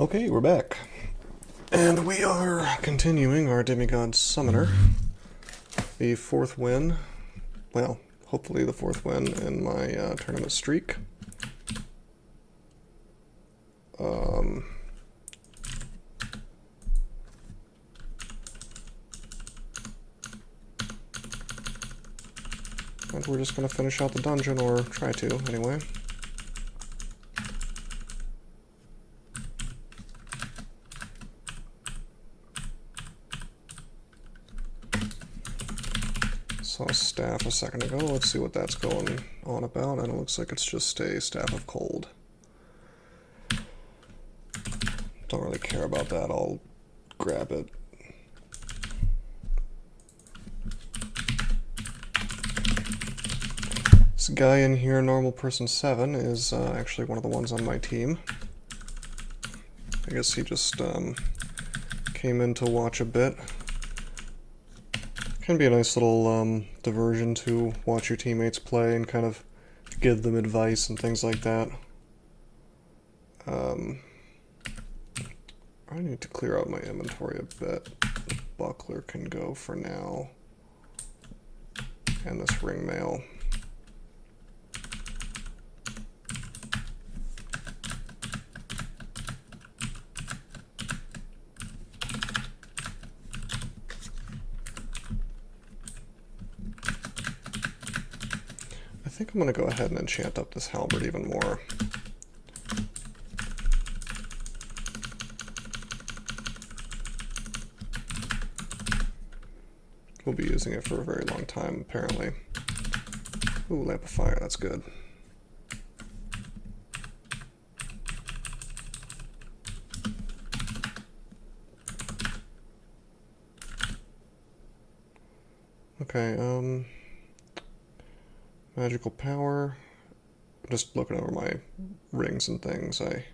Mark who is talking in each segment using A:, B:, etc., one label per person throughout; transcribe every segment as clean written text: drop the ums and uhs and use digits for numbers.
A: Okay, we're back. And we are continuing our Demigod Summoner. The fourth win. Well, hopefully the fourth win in my tournament streak. And we're just going to finish out the dungeon, or try to, anyway. Saw a staff a second ago. Let's see what that's going on about. And it looks like it's just a staff of cold. Don't really care about that. I'll grab it. This guy in here, Normal Person 7, is actually one of the ones on my team. I guess he just came in to watch a bit. Can be a nice little diversion to watch your teammates play and kind of give them advice and things like that. I need to clear out my inventory a bit. The buckler can go for now. And this ring mail. I think I'm going to go ahead and enchant up this halberd even more. We'll be using it for a very long time, apparently. Ooh, lamp of fire, that's good. Okay, magical power. Just looking over my rings and things. I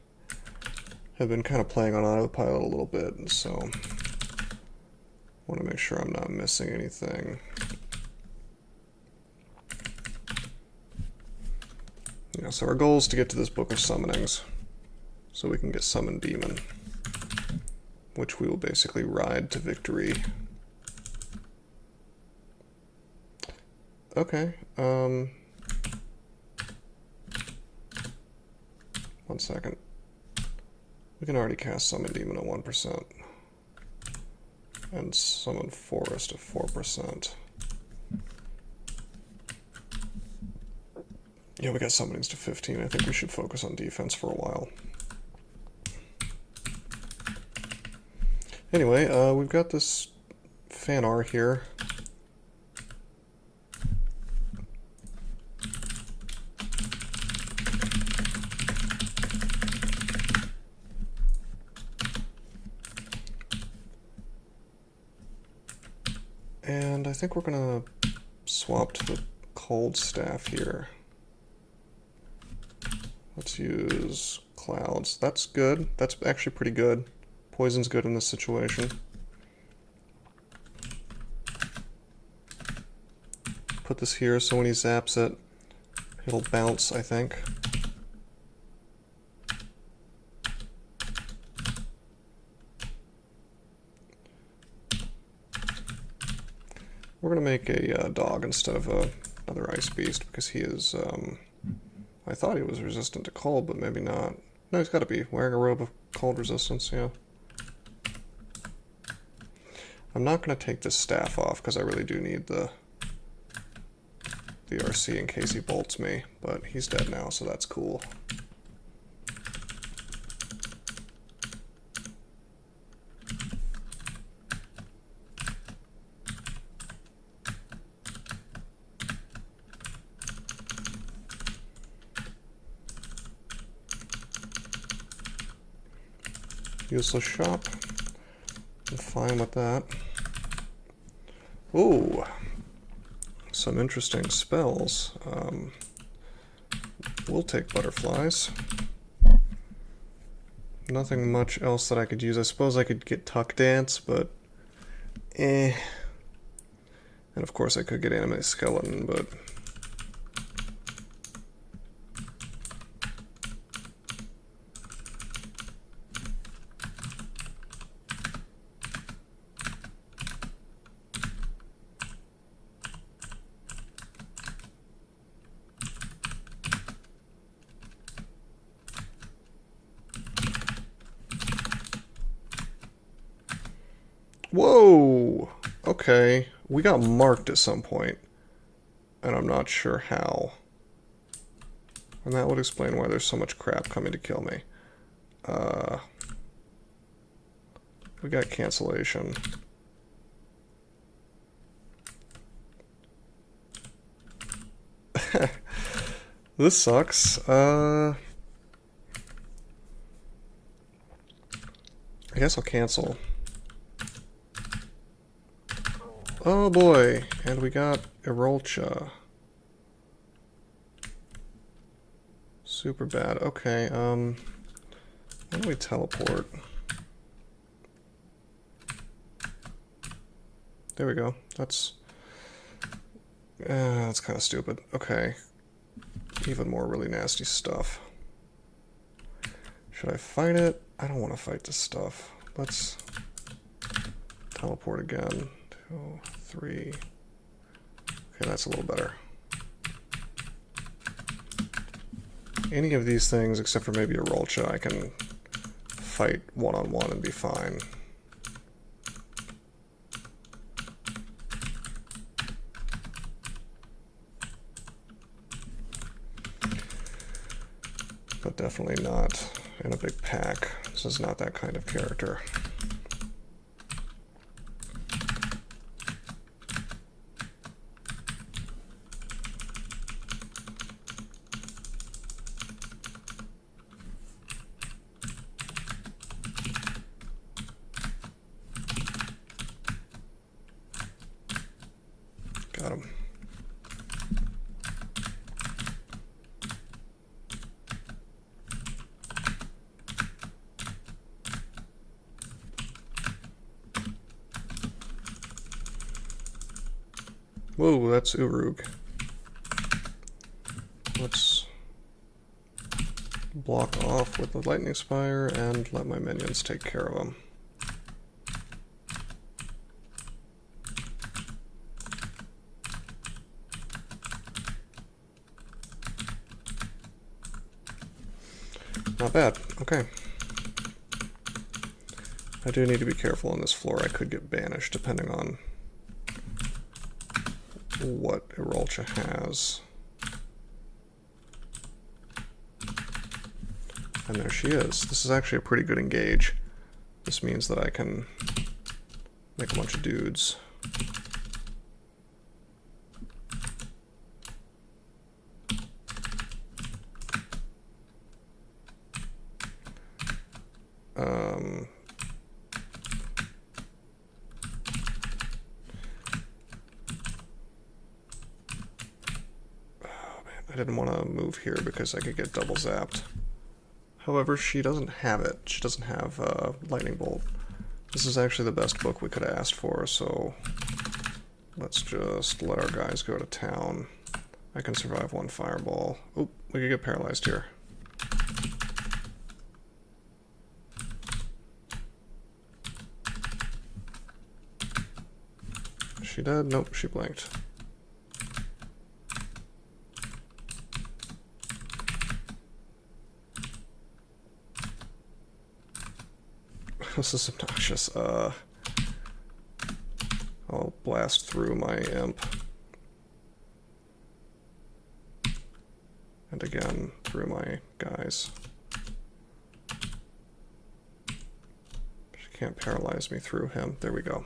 A: have been kind of playing on autopilot a little bit, and so want to make sure I'm not missing anything. Yeah, so our goal is to get to this Book of Summonings, so we can get Summon Demon, which we will basically ride to victory. Okay, 1 second. We can already cast Summon Demon at 1%. And Summon Forest at 4%. Yeah, we got summonings to 15. I think we should focus on defense for a while. Anyway, we've got this fan art here. And I think we're gonna swap to the cold staff here. Let's use clouds. That's good. That's actually pretty good. Poison's good in this situation. Put this here so when he zaps it, it'll bounce, I think. We're going to make a dog instead of another ice beast, because he is, I thought he was resistant to cold, but maybe not. No, he's got to be wearing a robe of cold resistance, yeah. I'm not going to take this staff off, because I really do need the RC in case he bolts me, but he's dead now, so that's cool. Useless shop. I'm fine with that. Ooh, some interesting spells. We'll take butterflies. Nothing much else that I could use. I suppose I could get Tuck Dance, but eh. And of course I could get Animate Skeleton, but Whoa! Okay, we got marked at some point, and I'm not sure how. And that would explain why there's so much crap coming to kill me. We got cancellation. This sucks. I guess I'll cancel. Oh boy, and we got Irolcha. Super bad. Okay, why don't we teleport? There we go. That's kind of stupid. Okay. Even more really nasty stuff. Should I fight it? I don't want to fight this stuff. Let's teleport again. 2, 3. Okay, that's a little better. Any of these things, except for maybe a Rolcha, I can fight one-on-one and be fine. But definitely not in a big pack. This is not that kind of character. Got him. Whoa, that's Urug. Let's block off with the Lightning Spire and let my minions take care of them. Not bad. Okay. I do need to be careful on this floor. I could get banished depending on what Irolcha has. And there she is. This is actually a pretty good engage. This means that I can make a bunch of dudes. I didn't want to move here because I could get double zapped. However, she doesn't have it. She doesn't have Lightning Bolt. This is actually the best book we could have asked for, so let's just let our guys go to town. I can survive one fireball. Oop, we could get paralyzed here. Is she dead? Nope, she blinked. This is obnoxious. I'll blast through my imp. And again, through my guys. She can't paralyze me through him. There we go.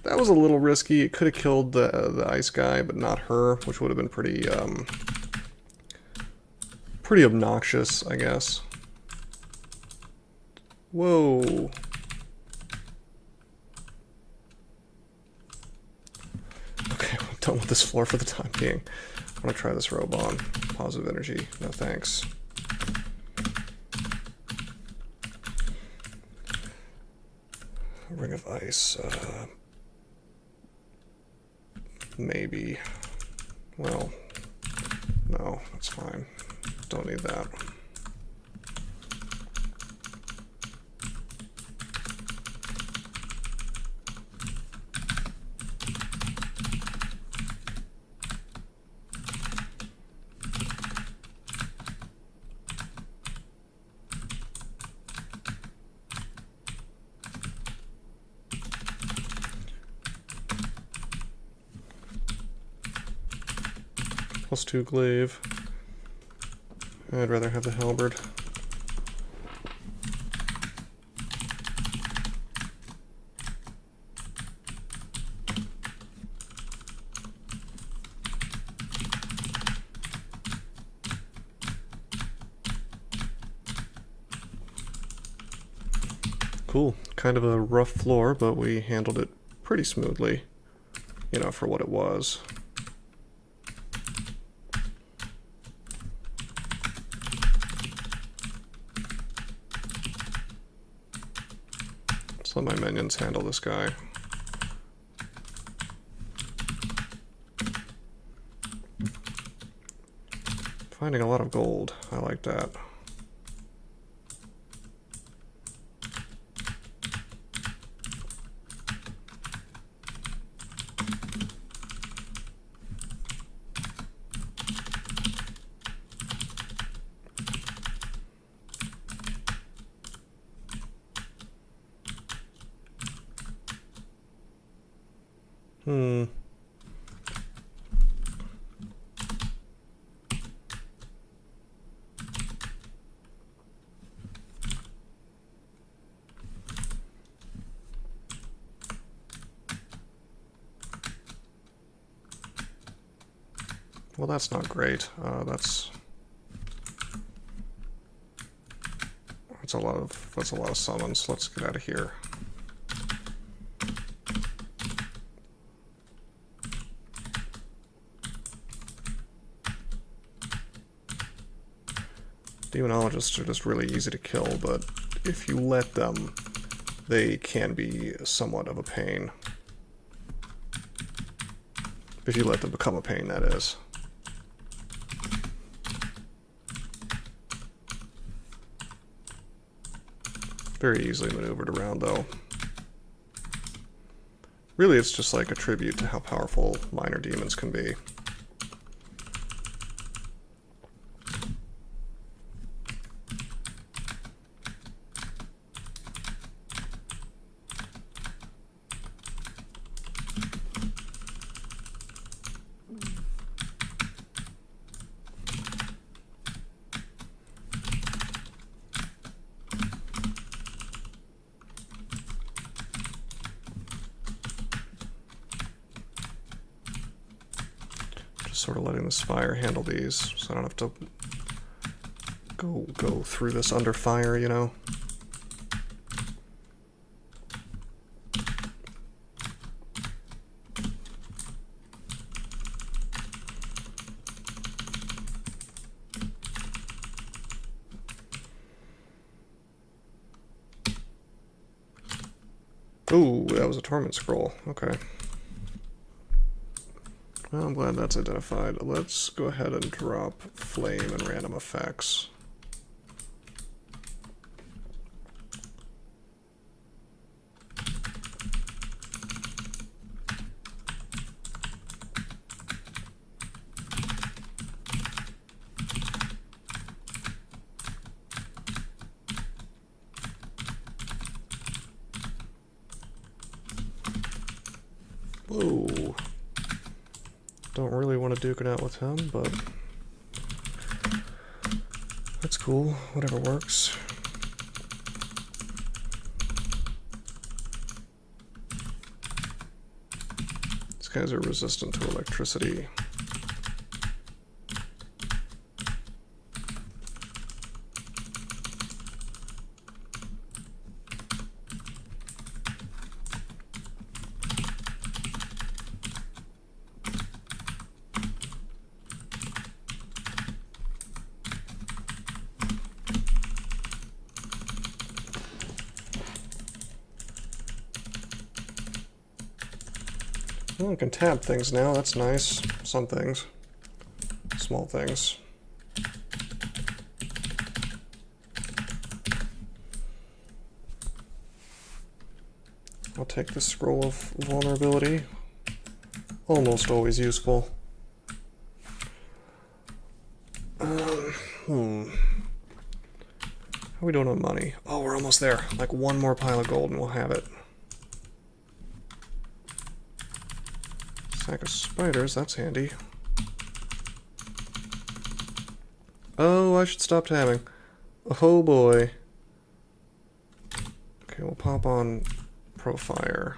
A: That was a little risky. It could have killed the ice guy, but not her, which would have been pretty, pretty obnoxious, I guess. Whoa. Okay, I'm done with this floor for the time being. I'm gonna try this robe on. Positive energy. No thanks. Ring of Ice. Maybe. Well, no, that's fine. Don't need that. +2 glaive. I'd rather have the halberd. Cool. Kind of a rough floor, but we handled it pretty smoothly, you know, for what it was. Let's let my minions handle this guy. Finding a lot of gold. I like that. Well, that's not great. That's a lot of summons. Let's get out of here. Demonologists are just really easy to kill, but if you let them, they can be somewhat of a pain. If you let them become a pain, that is. Very easily maneuvered around, though. Really, it's just like a tribute to how powerful minor demons can be. Sort of letting the Spire handle these, so I don't have to go through this under fire, you know? Ooh, that was a Torment Scroll. Okay. Well, I'm glad that's identified. Let's go ahead and drop Flame and Random Effects. Whoa. Don't really want to duke it out with him, but that's cool. Whatever works. These guys are resistant to electricity. Well, I can tap things now, that's nice. Some things. Small things. I'll take the Scroll of Vulnerability. Almost always useful. How are we doing on money? Oh, we're almost there. Like one more pile of gold and we'll have it. Sack of spiders, that's handy. Oh, I should stop tamming. Oh boy. Okay, we'll pop on Profire.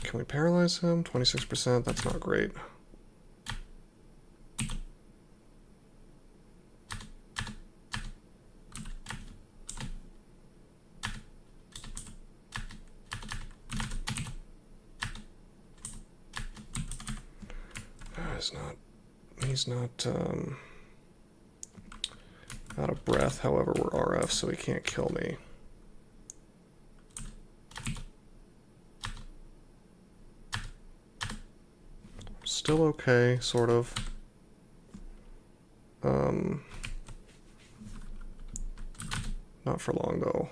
A: Can we paralyze him? 26%, that's not great. He's not out of breath, however, we're RF, so he can't kill me. Still okay, sort of. Not for long, though.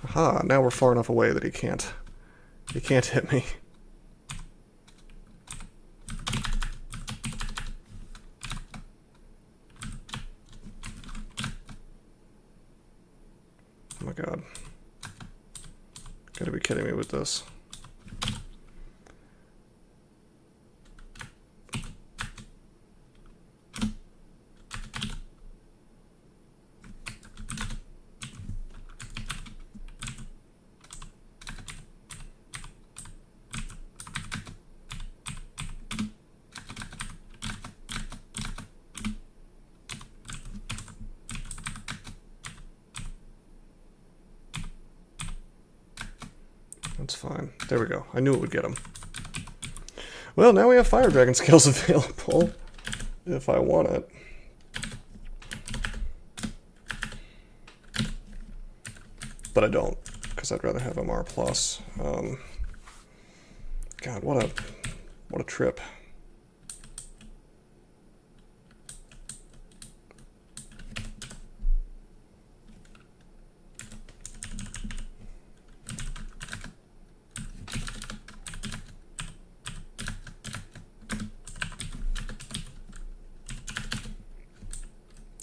A: Aha, now we're far enough away that he can't hit me. Oh my god. Gotta be kidding me with this. That's fine. There we go. I knew it would get him. Well, now we have Fire Dragon skills available, if I want it. But I don't, because I'd rather have MR+. God, what a trip.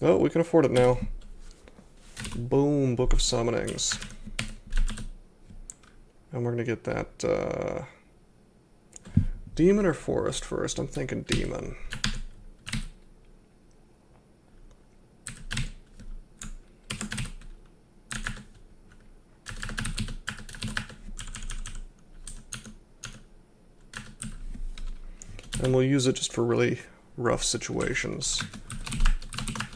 A: Oh, we can afford it now. Boom, Book of Summonings. And we're gonna get that, Demon or Forest first? I'm thinking Demon. And we'll use it just for really rough situations.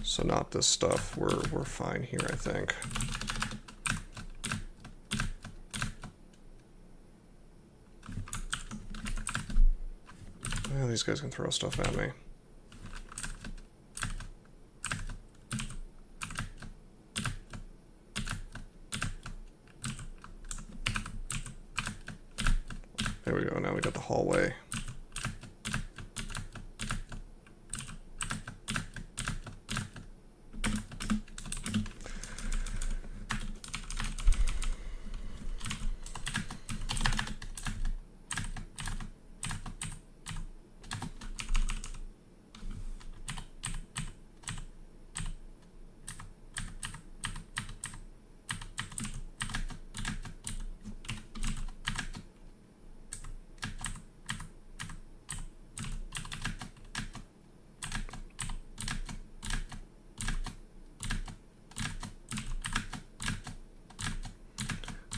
A: So not this stuff. We're fine here, I think. Yeah, these guys can throw stuff at me. There we go. Now we got the hallway.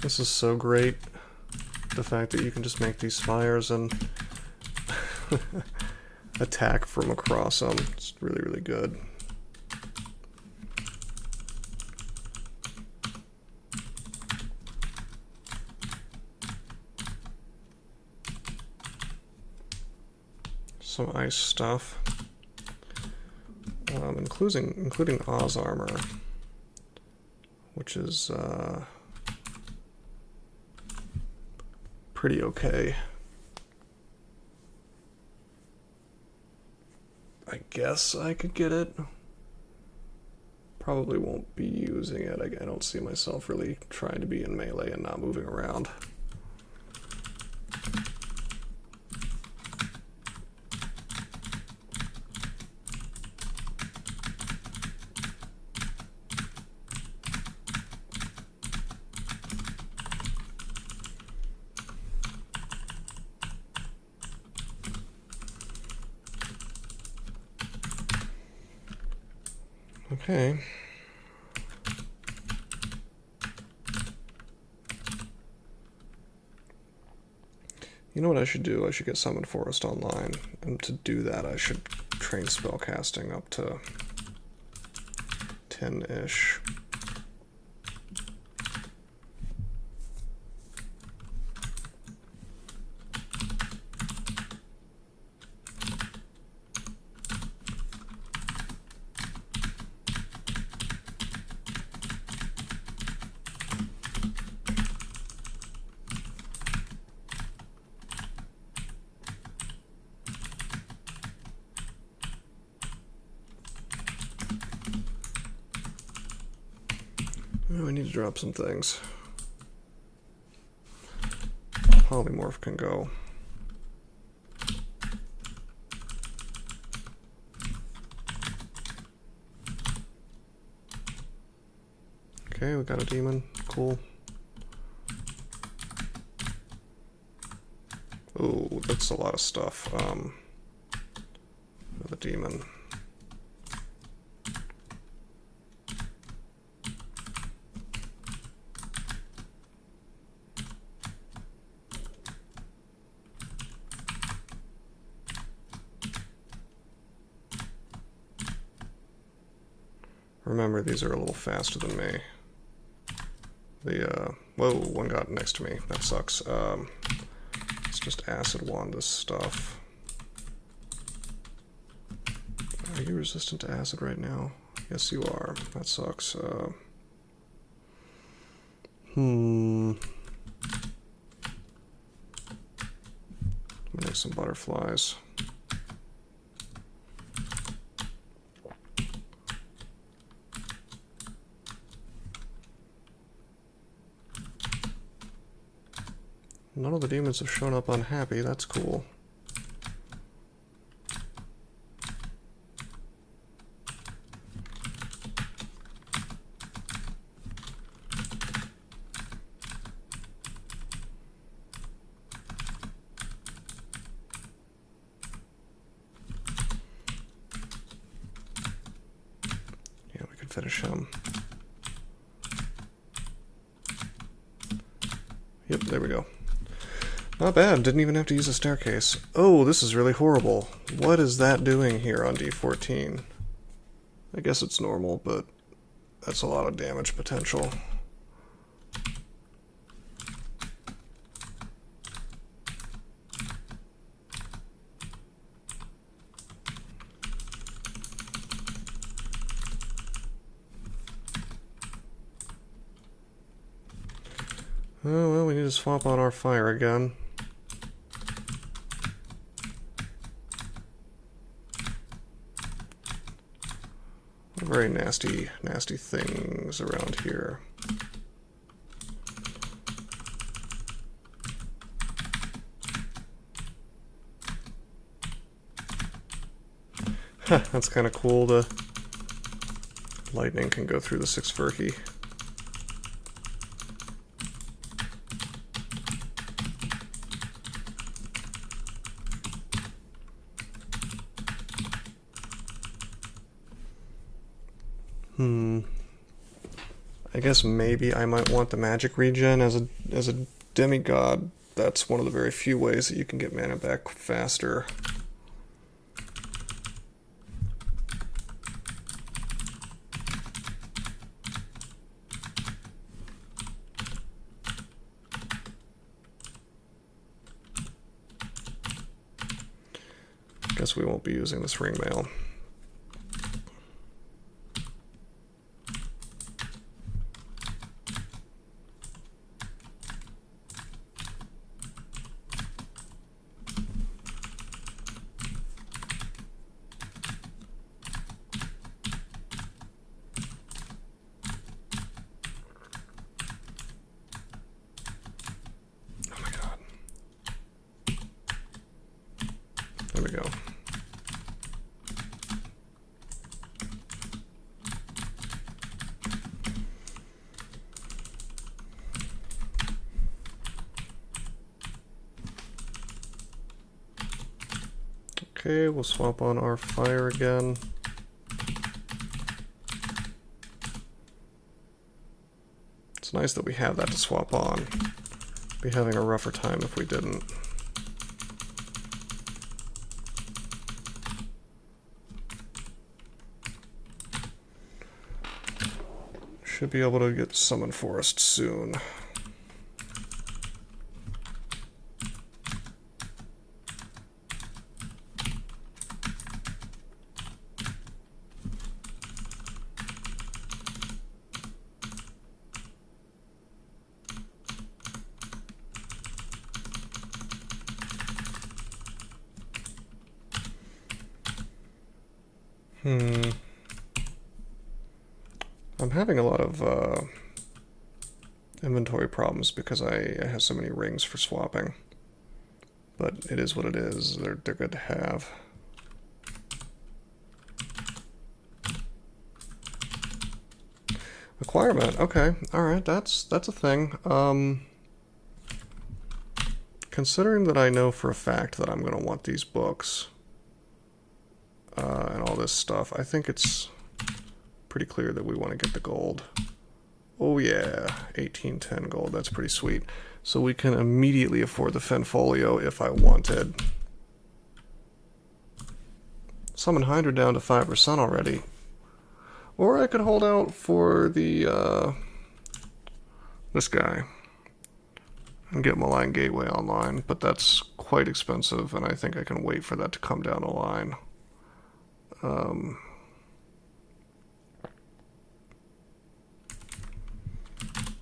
A: This is so great, the fact that you can just make these fires and attack from across them. It's really, really good. Some ice stuff, including Oz armor, which is pretty okay. I guess I could get it. Probably won't be using it. I don't see myself really trying to be in melee and not moving around. Okay. You know what I should do? I should get Summon Forest online, and to do that I should train spellcasting up to 10-ish. Oh, I need to drop some things. Polymorph can go. Okay, we got a demon. Cool. Oh, that's a lot of stuff. The demon. Remember, these are a little faster than me. Whoa, one got next to me. That sucks. Let's just acid wand this stuff. Are you resistant to acid right now? Yes, you are. That sucks. Make some butterflies. None of the demons have shown up unhappy. That's cool. Yeah, we could finish him. Yep, there we go. Not bad, didn't even have to use a staircase. Oh, this is really horrible. What is that doing here on D14? I guess it's normal, but that's a lot of damage potential. Oh, well, we need to swap on our fire again. Very nasty, nasty things around here. That's kind of cool. The lightning can go through the 6 Furky. I guess maybe I might want the magic regen as a demigod. That's one of the very few ways that you can get mana back faster. Guess we won't be using this ring mail. There we go. Okay, we'll swap on our fire again. It's nice that we have that to swap on. Be having a rougher time if we didn't. Should be able to get Summon Forest soon. I'm having a lot of inventory problems because I have so many rings for swapping. But it is what it is. They're good to have. Acquirement. Okay. Alright, that's a thing. Considering that I know for a fact that I'm going to want these books and all this stuff, I think it's pretty clear that we want to get the gold. Oh yeah, 1810 gold, that's pretty sweet. So we can immediately afford the Fenfolio if I wanted. Summon Hydra down to 5% already. Or I could hold out for the, this guy. And get Malign Gateway online, but that's quite expensive, and I think I can wait for that to come down the line.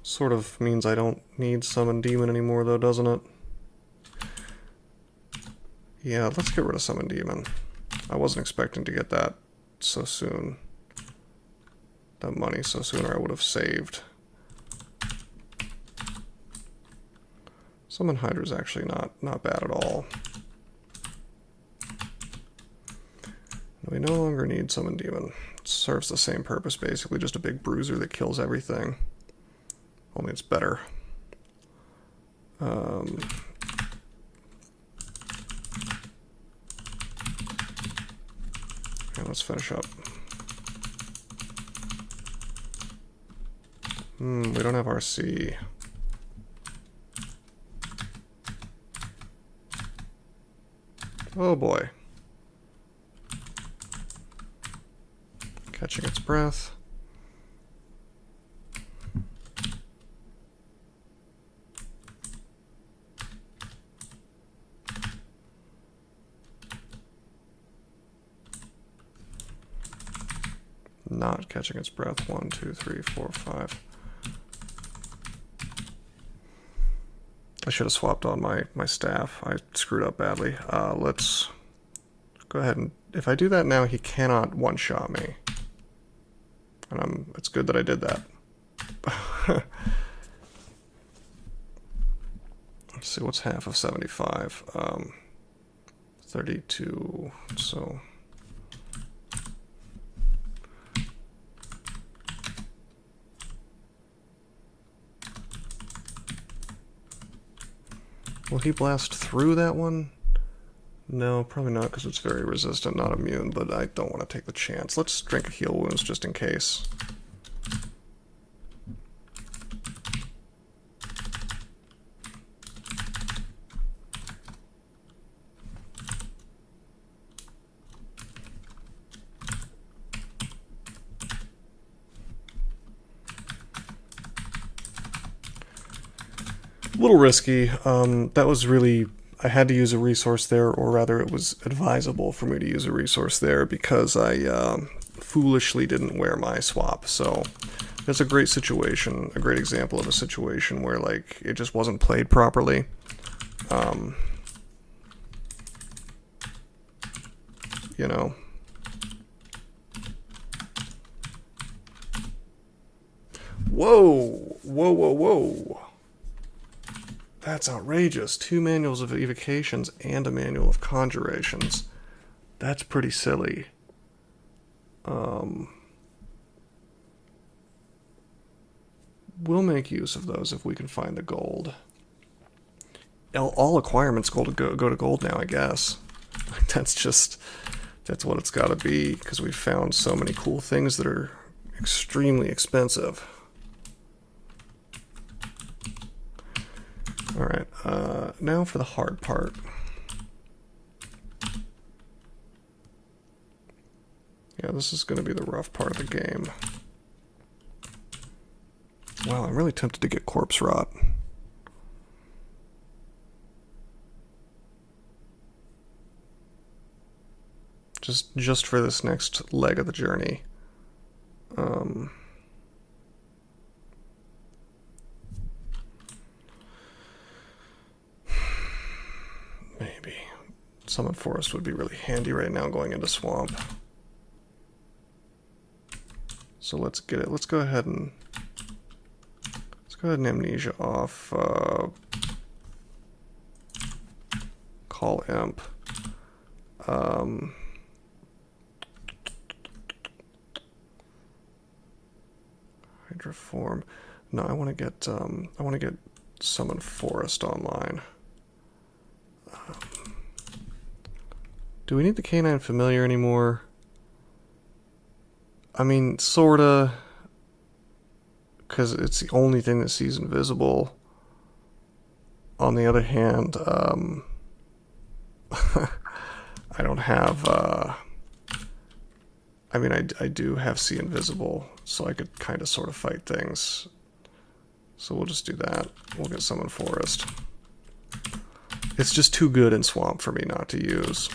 A: Sort of means I don't need Summon Demon anymore, though, doesn't it? Yeah, let's get rid of Summon Demon. I wasn't expecting to get that so soon. That money so soon, or I would have saved. Summon Hydra is actually not bad at all. We no longer need Summon Demon. It serves the same purpose, basically, just a big bruiser that kills everything. Only it's better. Okay, let's finish up. We don't have RC. Oh boy. Catching its breath. Not catching its breath. 1, 2, 3, 4, 5. I should have swapped on my staff. I screwed up badly. Let's go ahead and... If I do that now, he cannot one-shot me. And it's good that I did that. Let's see, what's half of 75? 32, so... Will he blast through that one? No, probably not, because it's very resistant, not immune, but I don't want to take the chance. Let's drink a heal wounds just in case. A little risky. That was really... I had to use a resource there, or rather it was advisable for me to use a resource there because I foolishly didn't wear my swap. So that's a great situation, a great example of a situation where like it just wasn't played properly. You know. Whoa! Whoa, whoa, whoa! That's outrageous. 2 manuals of evocations and a manual of conjurations. That's pretty silly. We'll make use of those if we can find the gold. All acquirements go to gold now, I guess. That's what it's got to be, because we've found so many cool things that are extremely expensive. Alright, now for the hard part. Yeah, this is going to be the rough part of the game. Wow, I'm really tempted to get Corpse Rot. Just for this next leg of the journey. Maybe. Summon Forest would be really handy right now going into Swamp. So let's get it. Let's go ahead and Amnesia off. Call Imp. Hydroform. No, I want to get Summon Forest online. Do we need the Canine Familiar anymore? I mean, sorta, because it's the only thing that sees invisible. On the other hand, I don't have, I mean, I do have see invisible, so I could kind of sort of fight things. So we'll just do that. We'll get Summon Forest. It's just too good in Swamp for me not to use.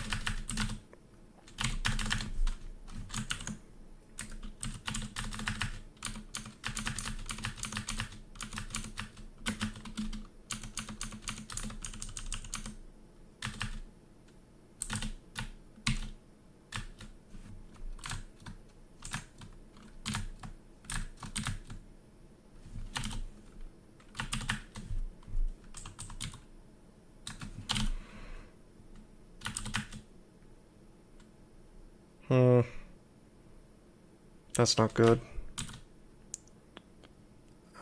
A: That's not good.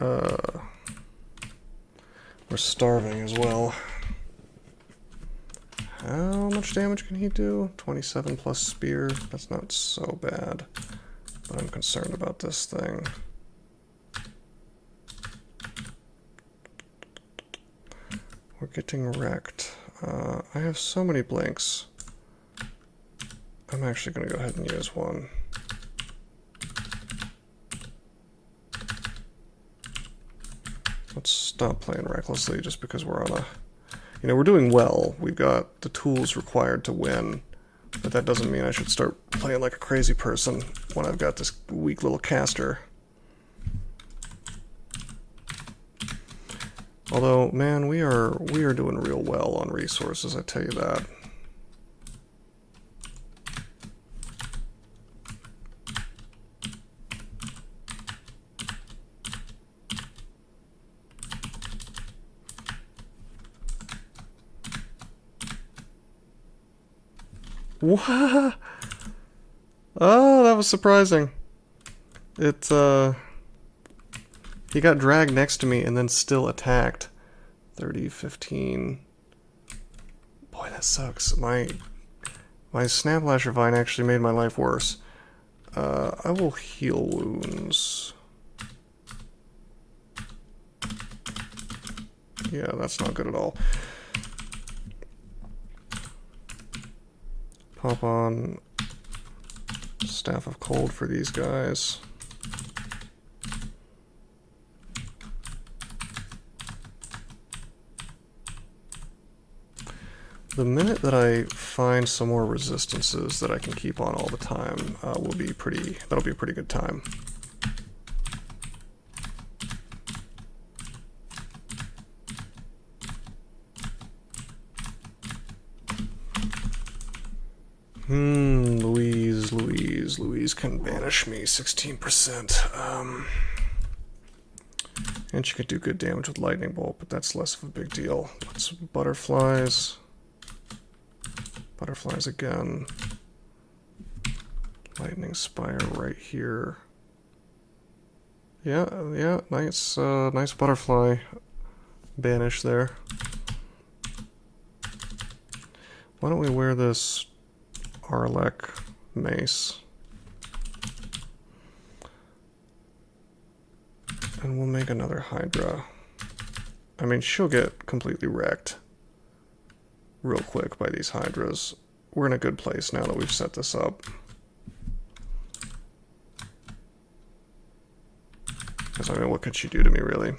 A: We're starving as well. How much damage can he do? 27 plus spear. That's not so bad. But I'm concerned about this thing. We're getting wrecked. I have so many blinks. I'm actually going to go ahead and use one. Let's stop playing recklessly just because we're on a... You know, we're doing well. We've got the tools required to win. But that doesn't mean I should start playing like a crazy person when I've got this weak little caster. Although, man, we are doing real well on resources, I tell you that. What? Oh, that was surprising. It, he got dragged next to me and then still attacked. 30, 15. Boy, that sucks. My Snaplasher Vine actually made my life worse. I will heal wounds. Yeah, that's not good at all. Pop on Staff of Cold for these guys. The minute that I find some more resistances that I can keep on all the time, that'll be a pretty good time. Louise can banish me 16%. And she could do good damage with Lightning Bolt, but that's less of a big deal. Let's butterflies. Butterflies again. Lightning Spire right here. Yeah, nice, nice butterfly banish there. Why don't we wear this Arlec mace? And we'll make another Hydra. I mean, she'll get completely wrecked real quick by these Hydras. We're in a good place now that we've set this up. Because, I mean, what could she do to me, really?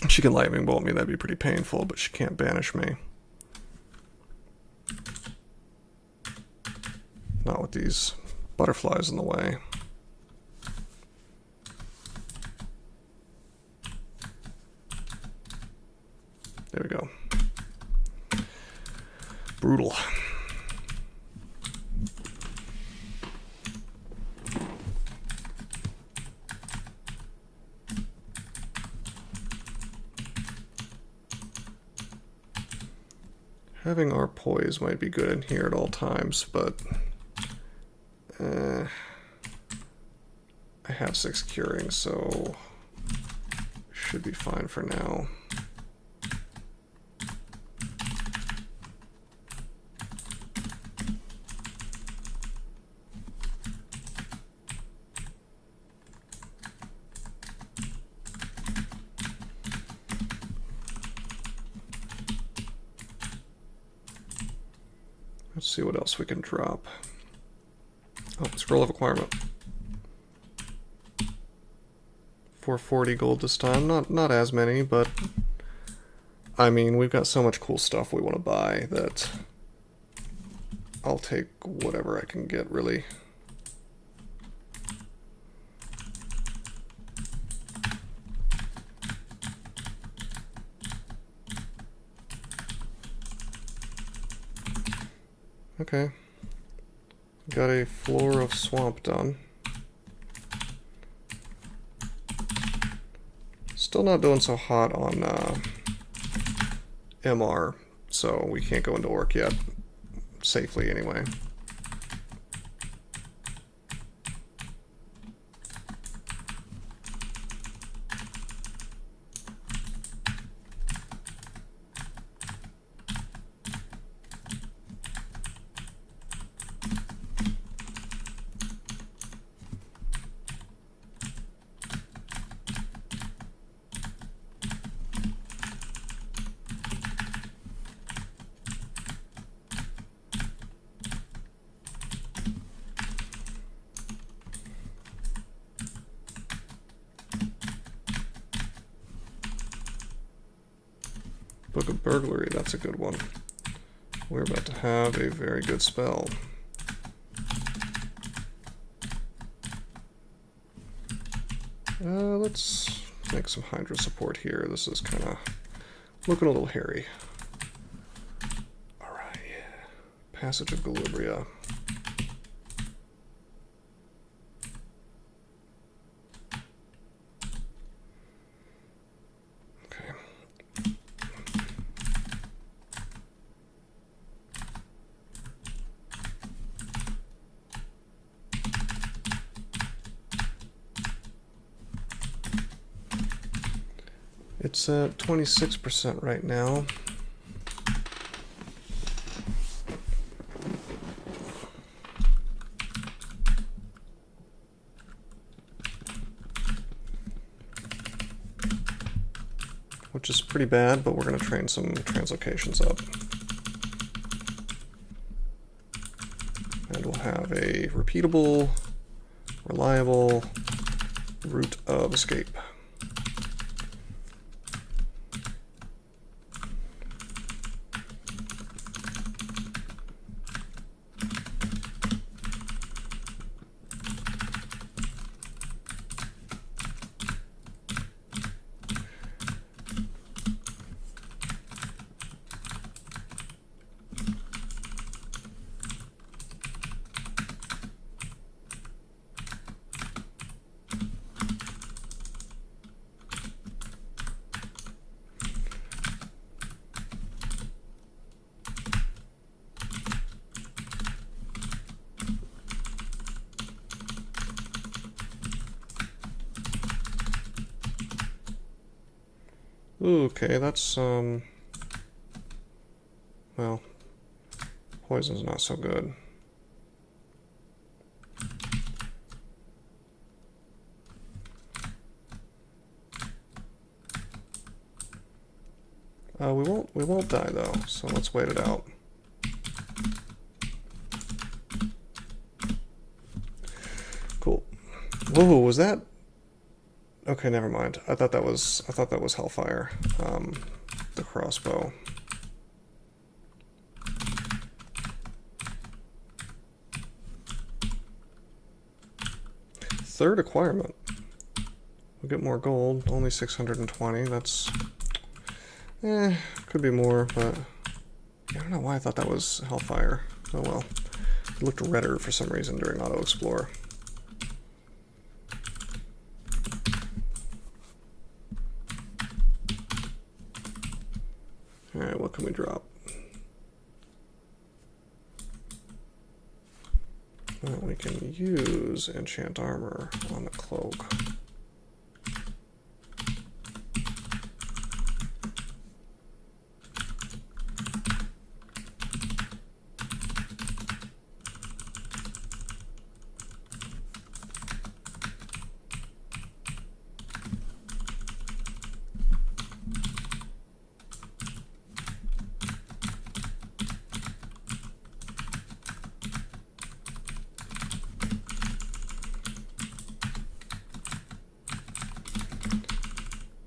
A: She can lightning bolt me, that'd be pretty painful, but she can't banish me. Not with these butterflies in the way. There we go. Brutal. Having our poise might be good in here at all times, but I have 6 curing, so should be fine for now. Let's see what else we can drop. Oh, scroll of acquirement. 440 gold this time. Not as many, but I mean, we've got so much cool stuff we want to buy that I'll take whatever I can get, really. Okay. Got a floor of swamp done. Still not doing so hot on MR, so we can't go into orc yet. Safely, anyway. Book of Burglary, that's a good one. We're about to have a very good spell. Let's make some Hydra support here. This is kind of looking a little hairy. Alright, Passage of Galubria. It's at 26% right now. Which is pretty bad, but we're going to train some translocations up. And we'll have a repeatable, reliable route of escape. Okay, that's, well, poison's not so good. We won't die though, so let's wait it out. Cool. Whoa, was that? Okay, never mind. I thought that was Hellfire. The crossbow. Third acquirement. We'll get more gold. Only 620. That's could be more, but I don't know why I thought that was Hellfire. Oh well. It looked redder for some reason during Auto Explore. Alright, what can we drop? Well, we can use enchant armor on the cloak.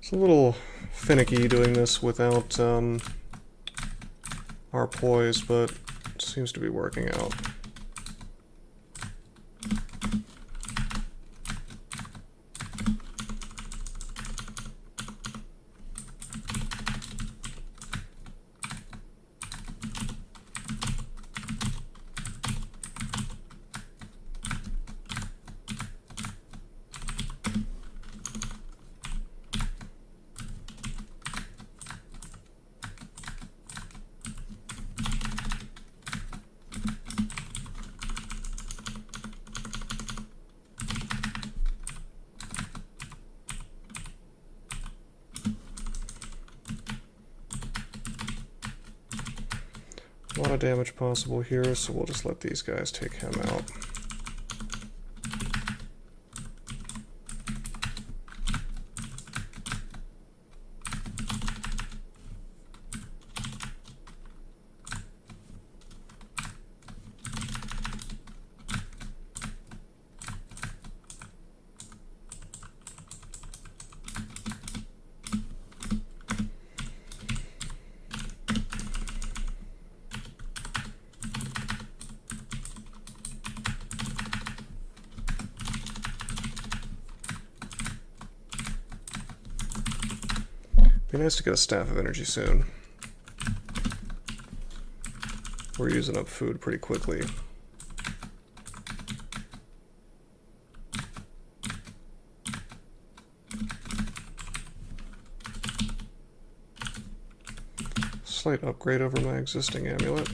A: It's a little finicky doing this without our poise, but it seems to be working out. A lot of damage possible here, so we'll just let these guys take him out. Be nice to get a Staff of Energy soon. We're using up food pretty quickly. Slight upgrade over my existing amulet.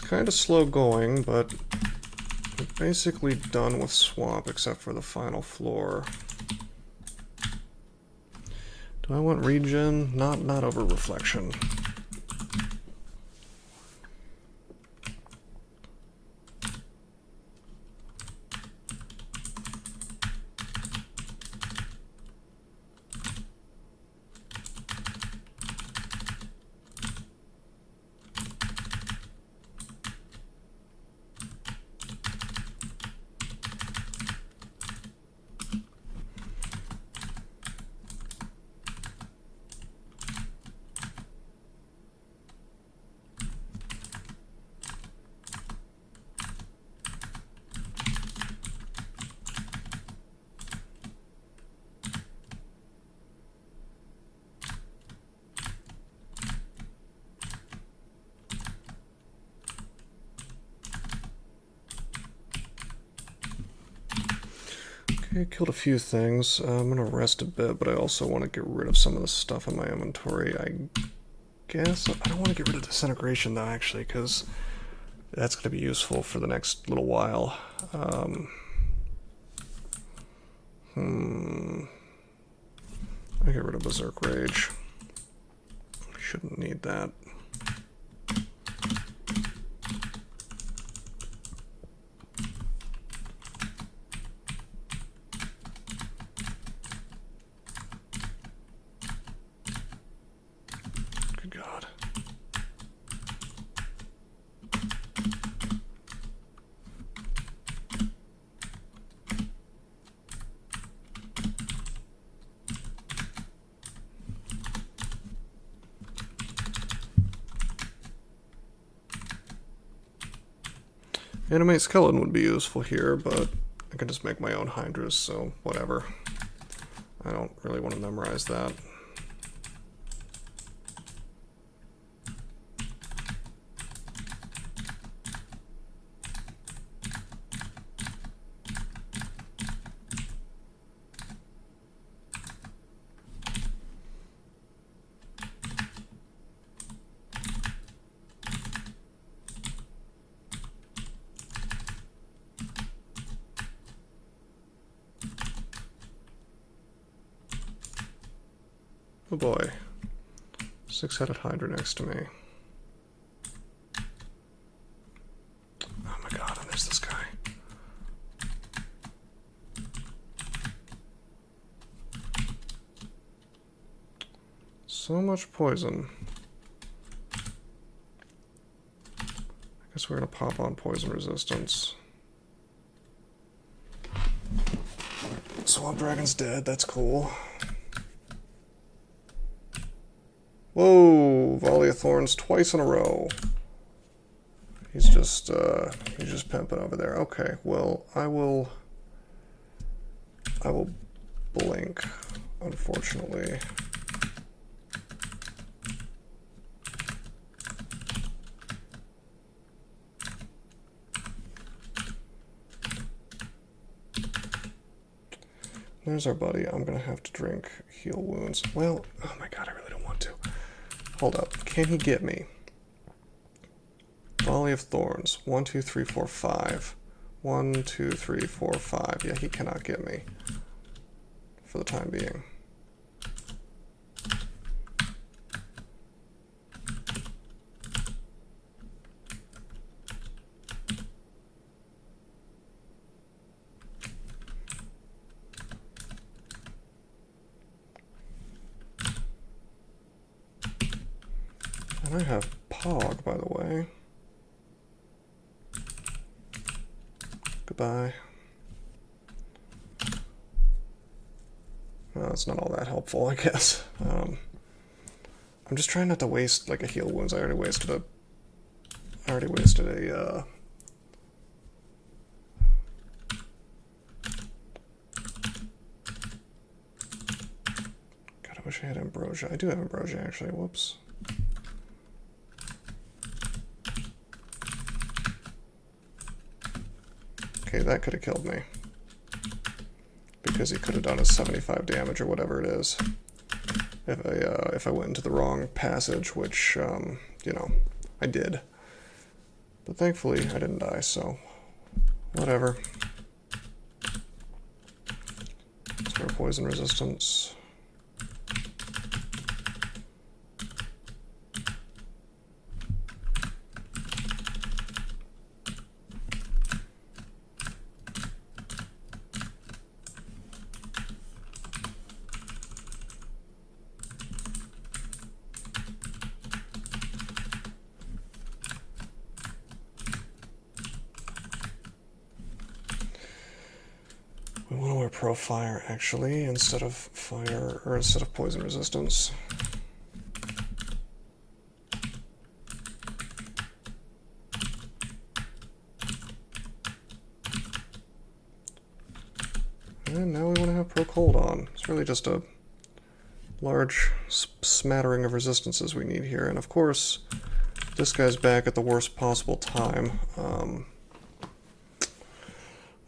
A: Kind of slow going, but we're basically done with swamp except for the final floor. Do I want regen? Not over reflection. I killed a few things. I'm gonna rest a bit, but I also want to get rid of some of the stuff in my inventory. I guess I don't want to get rid of disintegration though, actually, because that's going to be useful for the next little while. I get rid of Berserk Rage. Shouldn't need that. Good God. Animate Skeleton would be useful here, but I can just make my own Hydras, so whatever. I don't really want to memorize that. Oh boy. 6-headed Hydra next to me. Oh my God, and there's this guy. So much poison. I guess we're gonna pop on poison resistance. Swamp Dragon's dead, that's cool. Whoa, Volley of Thorns twice in a row. He's just pimping over there. Okay, well, I will blink, unfortunately. There's our buddy. I'm gonna have to drink heal wounds. Well, oh my God, I really don't want to. Hold up. Can he get me? Volley of Thorns. 1, 2, 3, 4, 5. 1, 2, 3, 4, 5. Yeah, he cannot get me. For the time being. And I have Pog, by the way. Goodbye. Well, it's not all that helpful, I guess. I'm just trying not to waste like a heal wounds. I already wasted a. God, I wish I had Ambrosia. I do have Ambrosia, actually. Whoops. Okay, that could have killed me. Because he could have done a 75 damage or whatever it is. If I went into the wrong passage, which, you know, I did. But thankfully, I didn't die, so whatever. Let's go poison resistance. We want to wear Pro Fire, actually, instead of fire, or instead of poison resistance. And now we want to have Pro Cold on. It's really just a large smattering of resistances we need here. And of course, this guy's back at the worst possible time.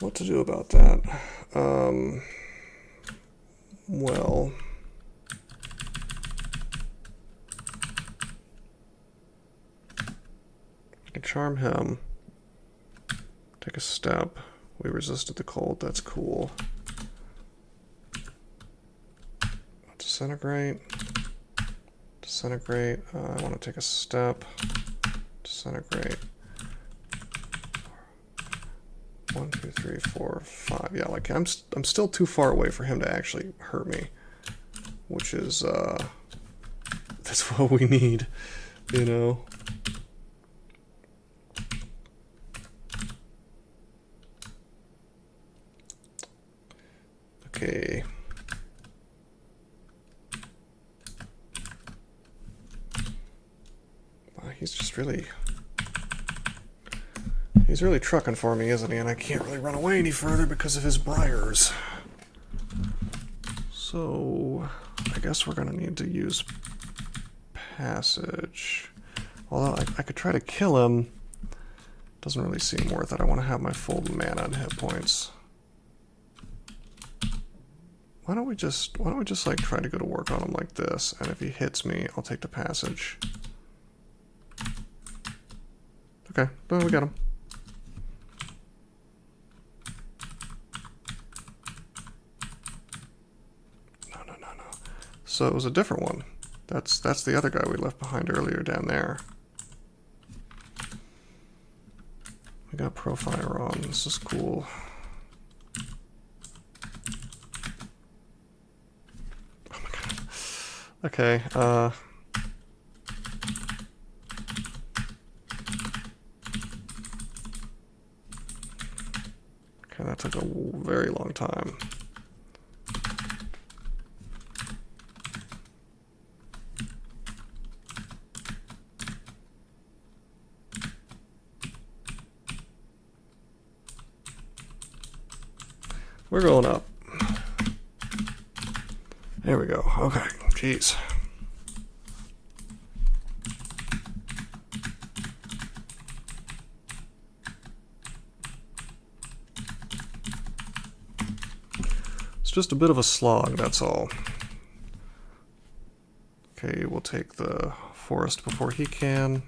A: what to do about that? Well, I can charm him. Take a step. We resisted the cold. That's cool. Disintegrate. Disintegrate. I want to take a step. Disintegrate. 1, 2, 3, 4, 5. Yeah, like I'm still too far away for him to actually hurt me, which is that's what we need, you know. Okay. Wow, he's really trucking for me, isn't he? And I can't really run away any further because of his briars. So I guess we're gonna need to use passage. Although I could try to kill him. Doesn't really seem worth it. I want to have my full mana and hit points. Why don't we just like try to go to work on him like this, and if he hits me, I'll take the passage. Okay, boom, we got him. No. So it was a different one. That's the other guy we left behind earlier down there. We got Profire on. This is cool. Okay, okay, that took a very long time. We're going up. There we go. Okay, jeez. It's just a bit of a slog, that's all. Okay, we'll take the forest before he can.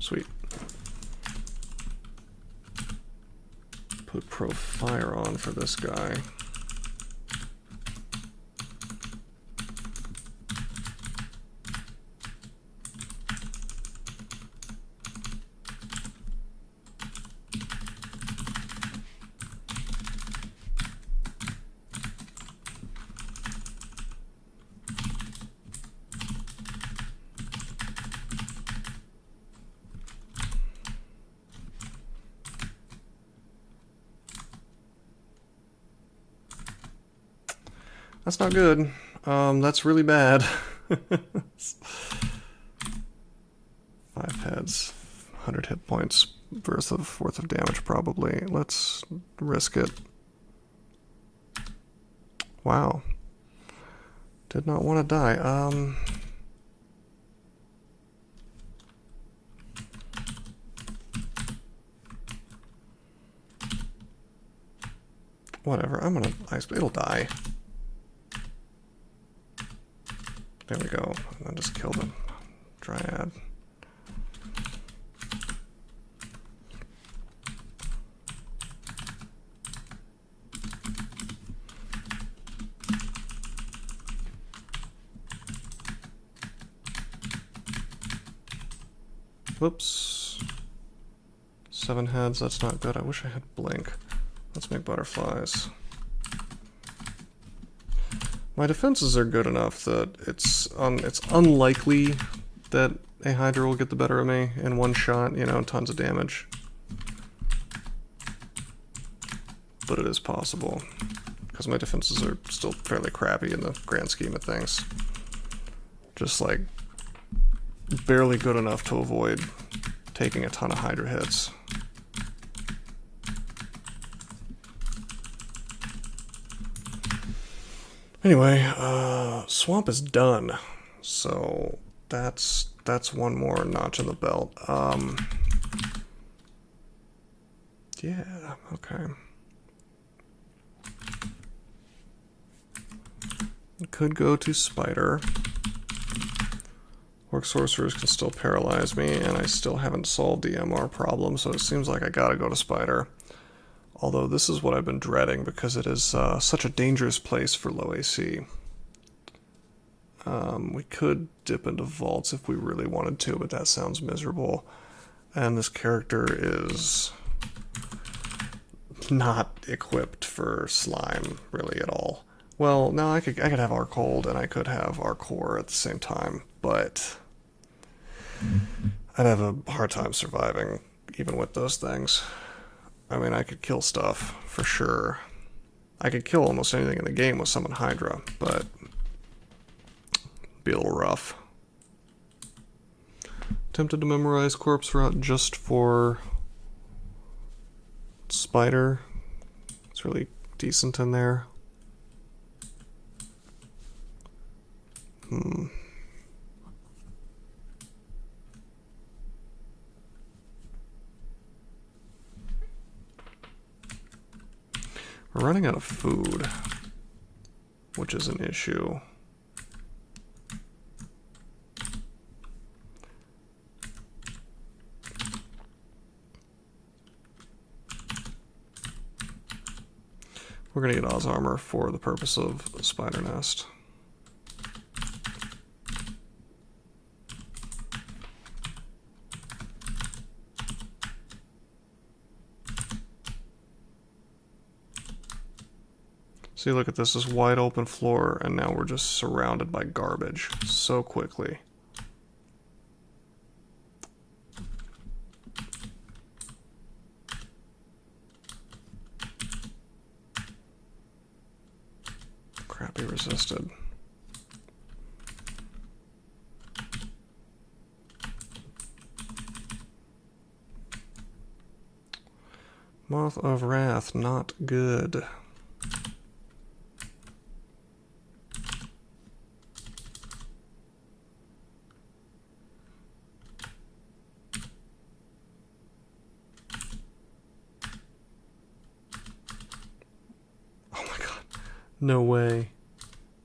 A: Sweet. Put Profire on for this guy. That's not good. That's really bad. 5 heads, 100 hit points worth of damage probably. Let's risk it. Wow. Did not want to die. Whatever. I'm gonna it'll die. There we go. And then just kill the Dryad. Whoops. 7 heads, that's not good. I wish I had Blink. Let's make butterflies. My defenses are good enough that it's unlikely that a Hydra will get the better of me in one shot, you know, tons of damage. But it is possible, because my defenses are still fairly crappy in the grand scheme of things. Just like, barely good enough to avoid taking a ton of Hydra hits. Anyway, swamp is done, so that's one more notch in the belt. Yeah, okay. Could go to spider. Orc sorcerers can still paralyze me, and I still haven't solved the MR problem, so it seems like I gotta go to spider. Although this is what I've been dreading because it is such a dangerous place for low AC. We could dip into vaults if we really wanted to, but that sounds miserable. And this character is not equipped for slime really at all. Well, no, I could have Arc Hold and I could have Arc Core at the same time, but I'd have a hard time surviving even with those things. I mean, I could kill stuff for sure. I could kill almost anything in the game with Summon Hydra, but it'd be a little rough. Tempted to memorize Corpse Route just for Spider. It's really decent in there. We're running out of food, which is an issue. We're going to get Oz armor for the purpose of Spider Nest. See, look at this wide open floor, and now we're just surrounded by garbage so quickly. Crappy resisted. Moth of Wrath, not good. No way.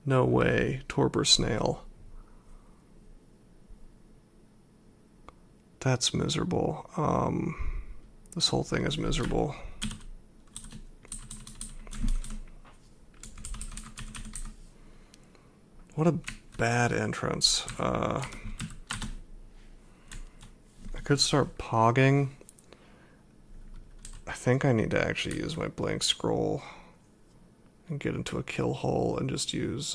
A: No way. Torpor Snail. That's miserable. This whole thing is miserable. What a bad entrance. I could start pogging. I think I need to actually use my blank scroll and get into a kill hole and just use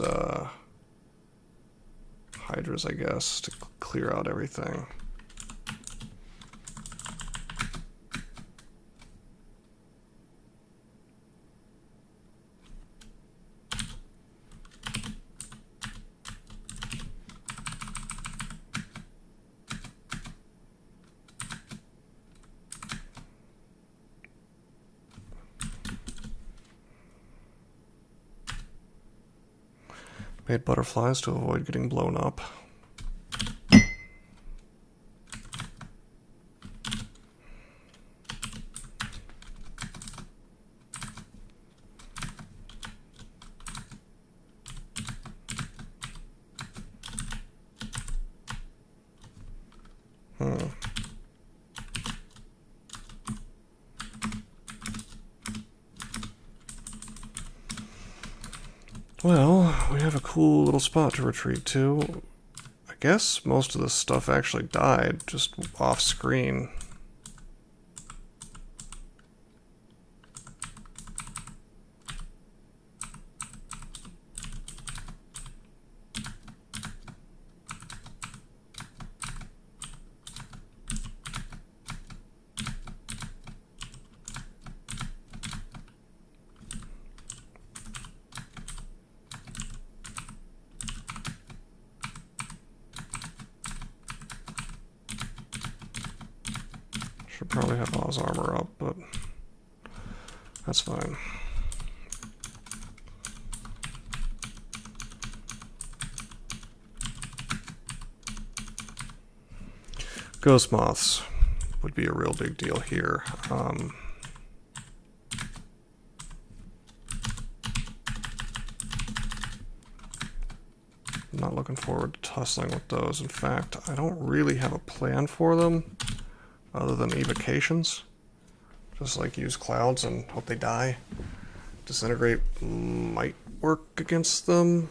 A: hydras, I guess, to clear out everything. Made butterflies to avoid getting blown up. Well, we have a cool little spot to retreat to. I guess most of this stuff actually died just off screen. Should probably have Oz armor up, but that's fine. Ghost moths would be a real big deal here. I'm not looking forward to tussling with those. In fact, I don't really have a plan for them other than evocations. Just like use clouds and hope they die. Disintegrate might work against them.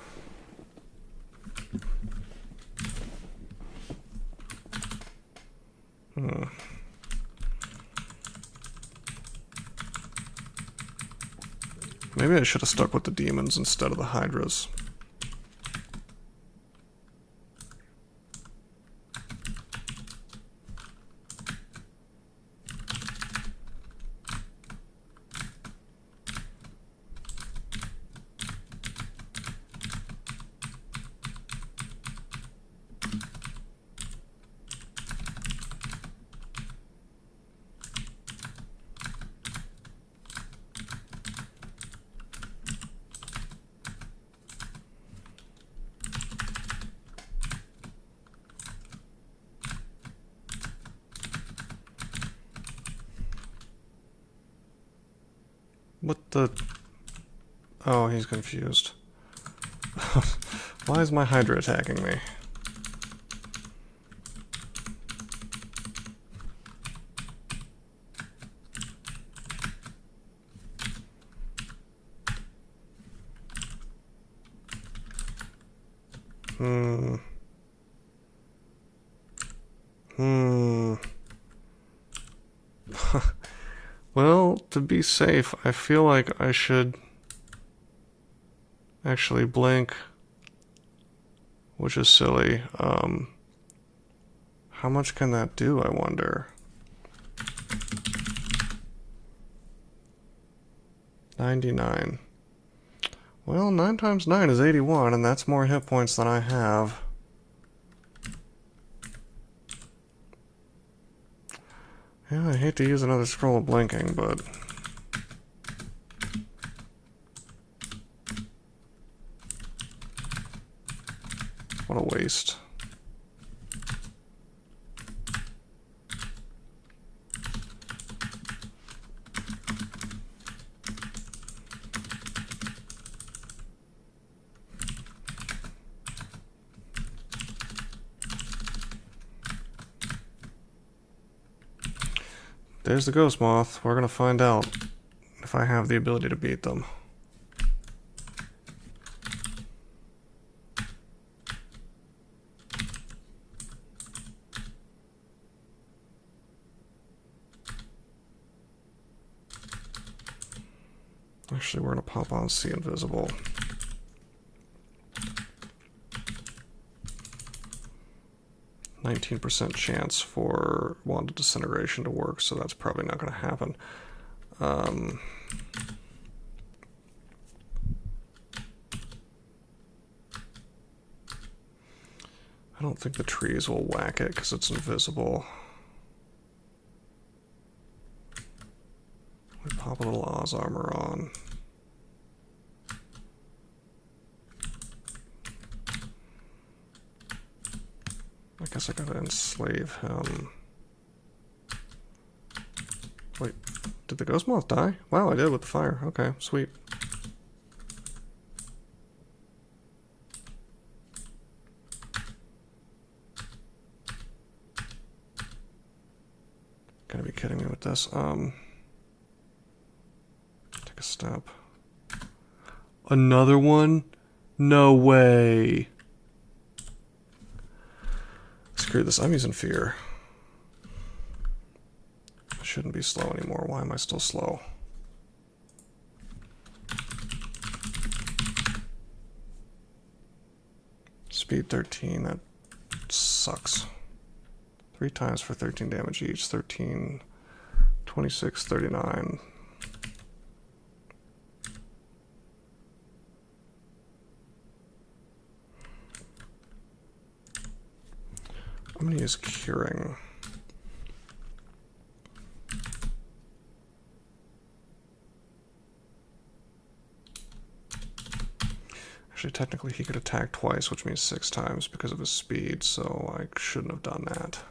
A: Maybe I should have stuck with the demons instead of the hydras. What the... Oh, he's confused. Why is my Hydra attacking me? Well, to be safe, I feel like I should actually blink, which is silly. How much can that do, I wonder? 99. Well, 9 times 9 is 81, and that's more hit points than I have. Yeah, I hate to use another scroll of blinking, but... what a waste. There's the Ghost Moth. We're gonna find out if I have the ability to beat them. Actually, we're gonna pop on See Invisible. %19 chance for Wand of Disintegration to work, so that's probably not going to happen. I don't think the trees will whack it because it's invisible. We pop a little Oz armor on. I guess I gotta enslave him. Wait, did the Ghost Moth die? Wow, I did with the fire. Okay, sweet. Gotta be kidding me with this. Take a step. Another one? No way. Screw this, I'm using fear. I shouldn't be slow anymore. Why am I still slow? Speed 13, that sucks. 3 times for 13 damage each. 13, 26, 39. I'm going to use Curing. Actually, technically he could attack twice, which means 6 times because of his speed, so I shouldn't have done that.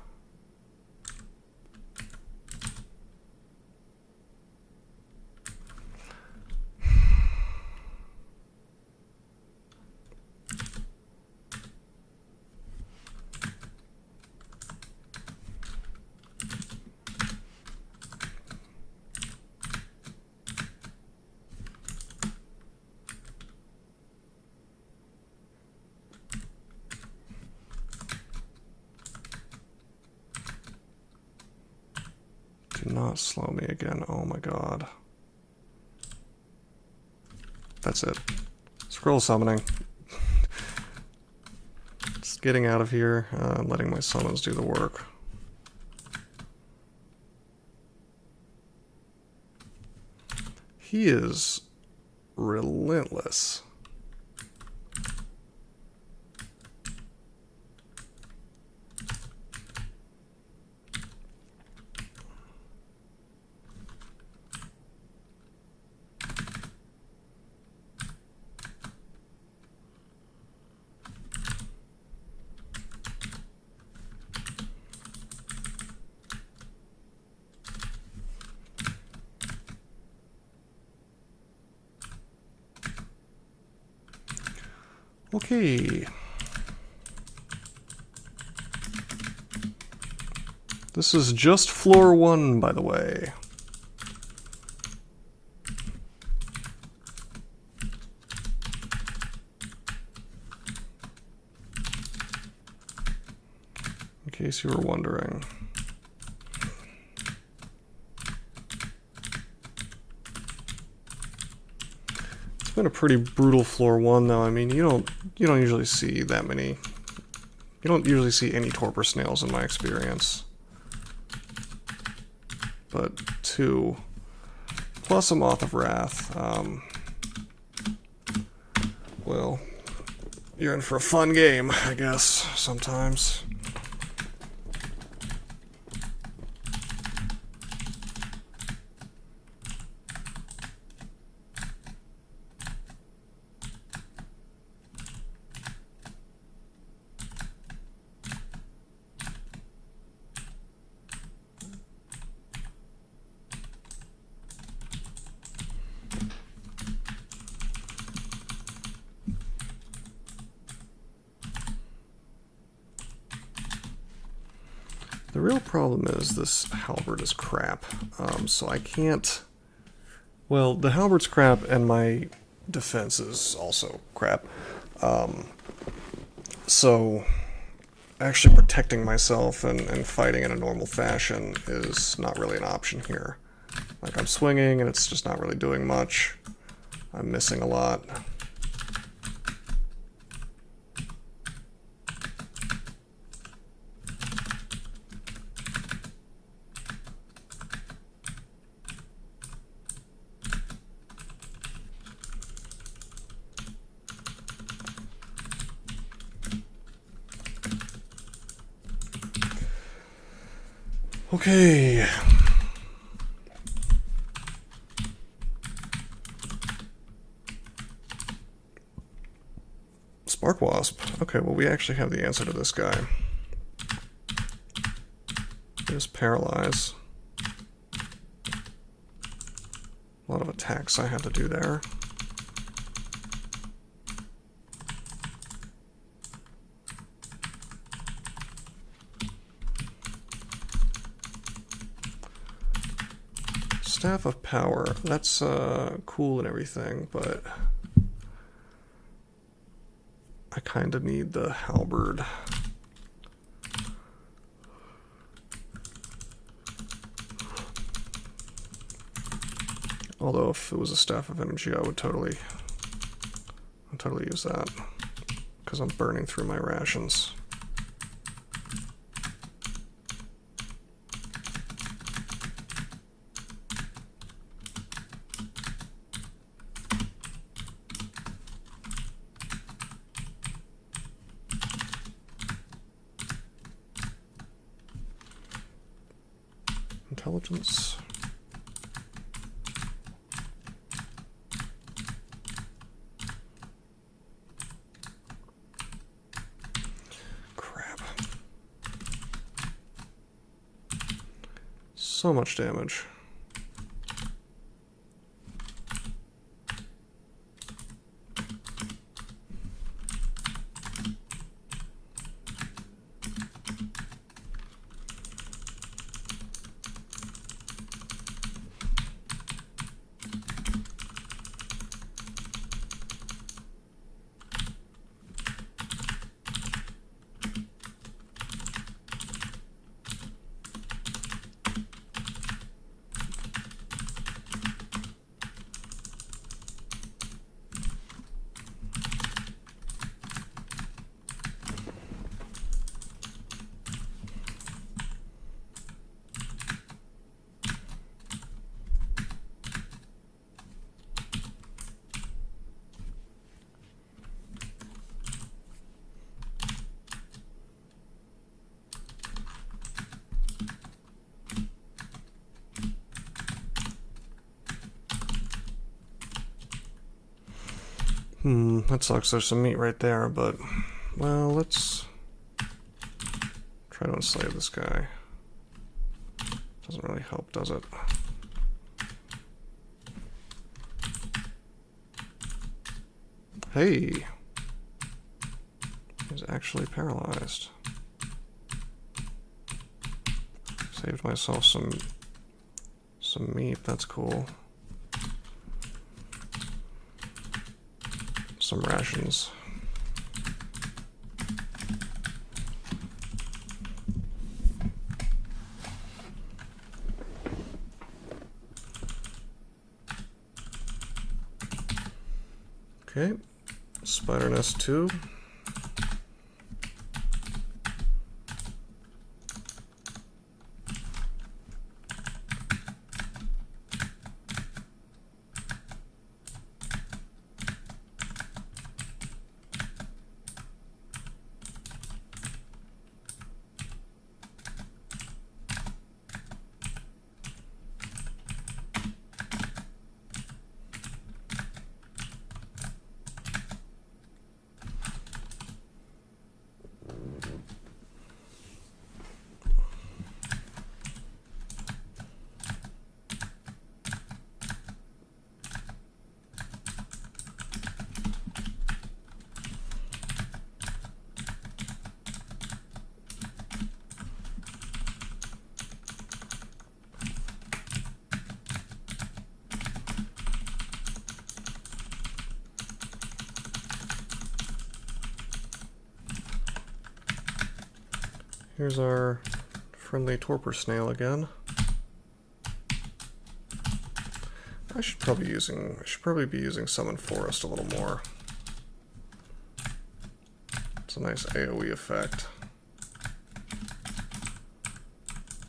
A: Do not slow me again. Oh my god. That's it. Scroll summoning. Just getting out of here, letting my summons do the work. He is relentless. Okay. This is just floor 1, by the way. In case you were wondering. It's been a pretty brutal floor 1, though. I mean, you don't usually see that many. You don't usually see any torpor snails in my experience. But 2 plus a Moth of Wrath. Well, you're in for a fun game, I guess, sometimes. The real problem is this halberd is crap, so I can't... Well, the halberd's crap and my defense is also crap. So actually protecting myself and fighting in a normal fashion is not really an option here. Like, I'm swinging and it's just not really doing much. I'm missing a lot. Okay. Spark Wasp. Okay, well, we actually have the answer to this guy. Just paralyze. A lot of attacks I had to do there. Staff of Power, that's cool and everything, but I kind of need the halberd. Although if it was a Staff of Energy, I'd totally use that, because I'm burning through my rations. Intelligence. Crap. So much damage. That sucks. There's some meat right there, but... Well, let's... try to enslave this guy. Doesn't really help, does it? Hey! He's actually paralyzed. Saved myself some meat, that's cool. Some rations. Okay, spider nest 2. Here's our friendly torpor snail again. I should probably be using Summon Forest a little more. It's a nice AoE effect.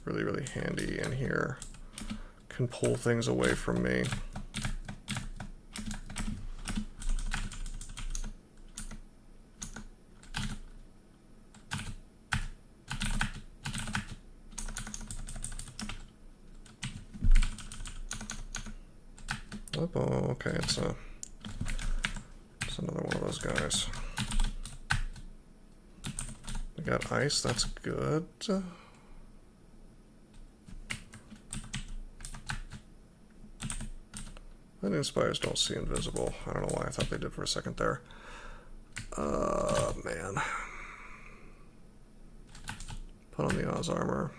A: Really, really handy in here. Can pull things away from me. Oh, okay, it's another one of those guys. We got ice, that's good. Lightning spires don't see invisible. I don't know why I thought they did for a second there. Man. Put on the Oz armor.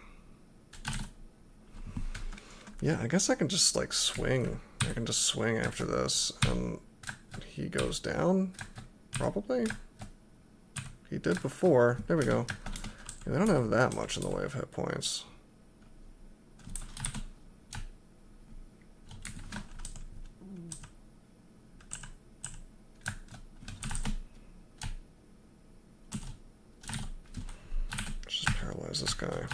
A: Yeah, I guess I can just like swing. I can just swing after this, and he goes down, probably? He did before. There we go. Yeah, they don't have that much in the way of hit points. Let's just paralyze this guy.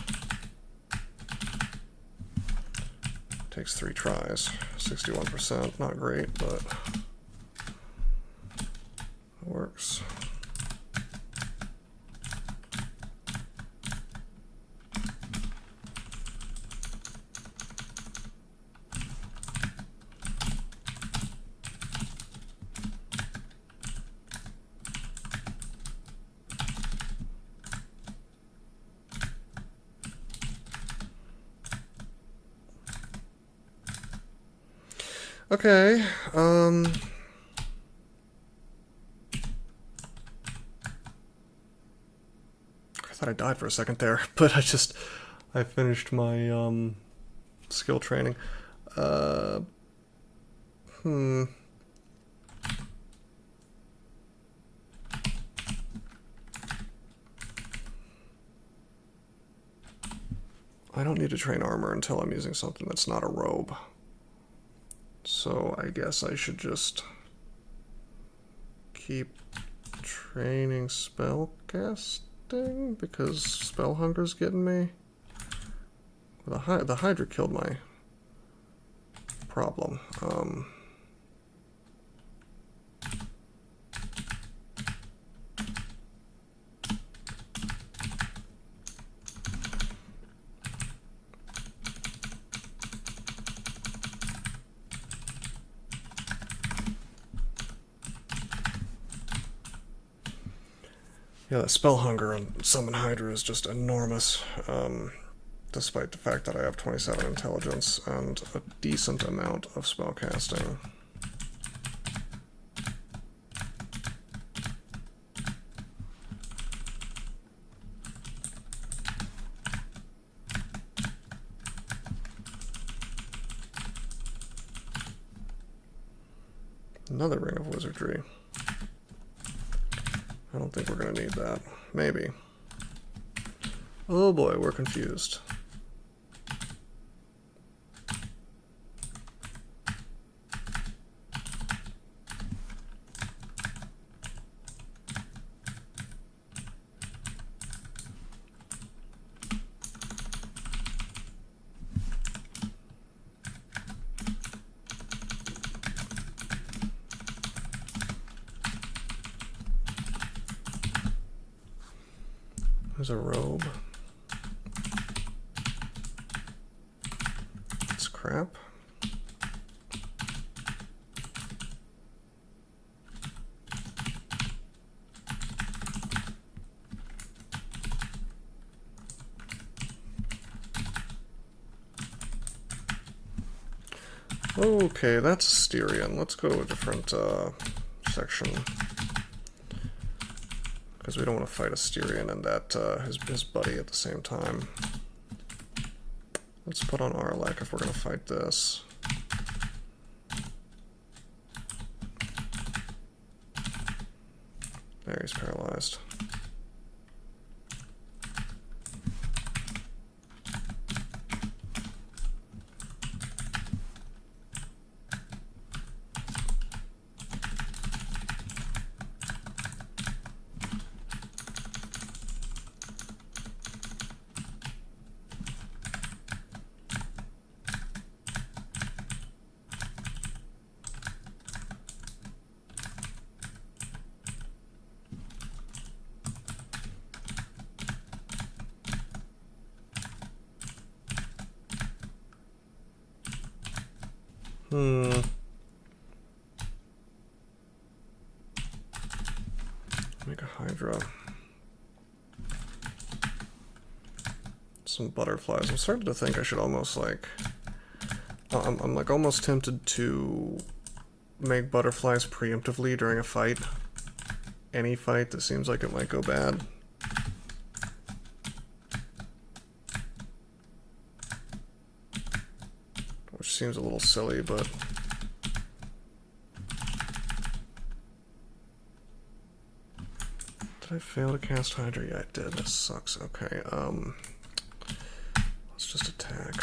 A: Takes 3 tries, 61%, not great, but it works. Okay, I thought I died for a second there, but I finished my, skill training. I don't need to train armor until I'm using something that's not a robe. So I guess I should just keep training spellcasting because spell hunger's getting me. The Hydra killed my problem. Yeah, the spell hunger on Summon Hydra is just enormous, despite the fact that I have 27 intelligence and a decent amount of spellcasting. Another Ring of Wizardry. I don't think we're going to need that. Maybe. Oh boy, we're confused. There's a robe. It's crap. Okay, that's Styrian. Let's go to a different section. Because we don't want to fight a Styrian and that his buddy at the same time. Let's put on Arlek if we're going to fight this. There, he's paralyzed. Make a Hydra. Some butterflies. I'm starting to think I should almost like... I'm like almost tempted to make butterflies preemptively during a fight. Any fight that seems like it might go bad. Which seems a little silly, but... Did I fail to cast Hydra? Yeah, I did. This sucks. Okay, let's just attack.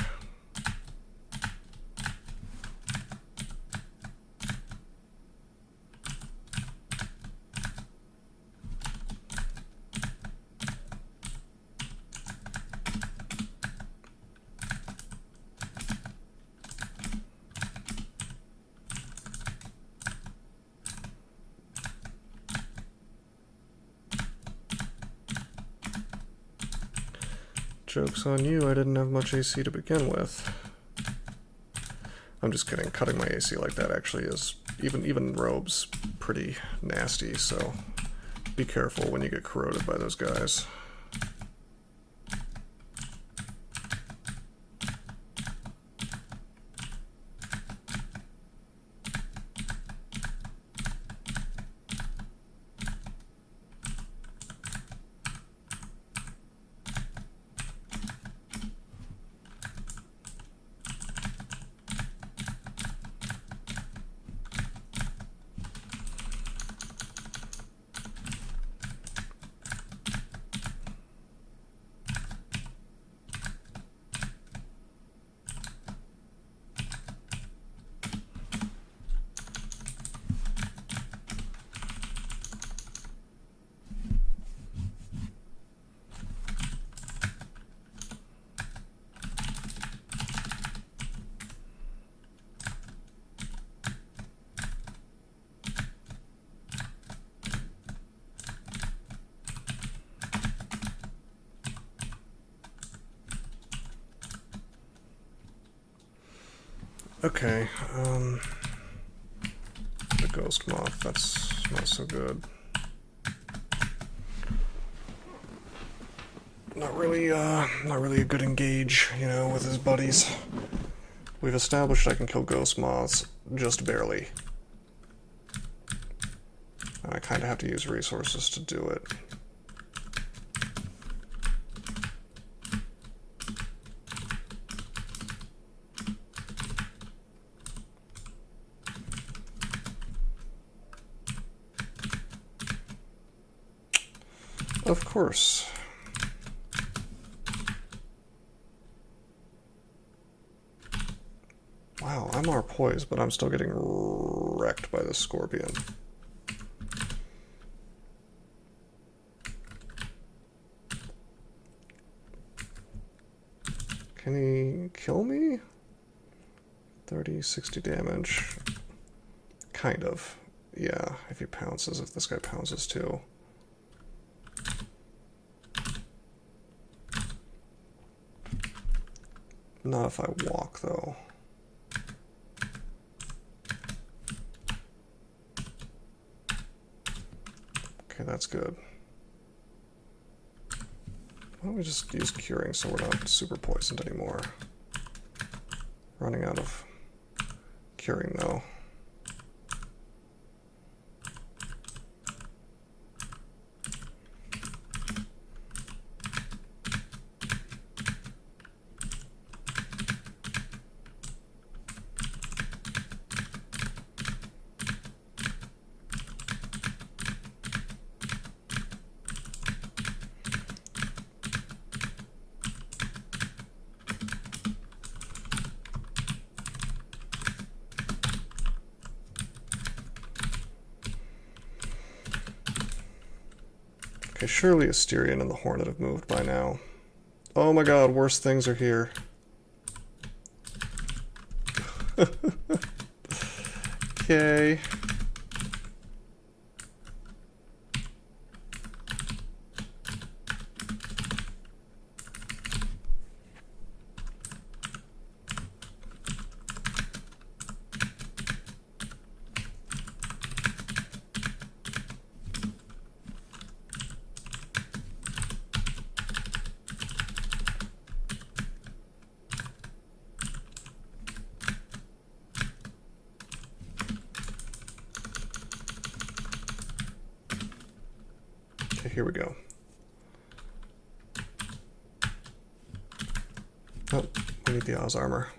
A: Joke's on you, I didn't have much AC to begin with. I'm just kidding, cutting my AC like that actually is, even robes, pretty nasty, so be careful when you get corroded by those guys. Okay, the Ghost Moth, that's not so good. not really a good engage, you know, with his buddies. We've established I can kill ghost moths, just barely. And I kind of have to use resources to do it. Of course. Wow, I'm our poised, but I'm still getting wrecked by this scorpion. Can he kill me? 30, 60 damage. Kind of. Yeah, if he pounces, if this guy pounces too. Not if I walk, though. Okay, that's good. Why don't we just use curing so we're not super poisoned anymore? Running out of curing, though. Okay, surely Asterion and the Hornet have moved by now. Oh my god, worse things are here. Okay. Here we go. Oh, we need the Oz armor.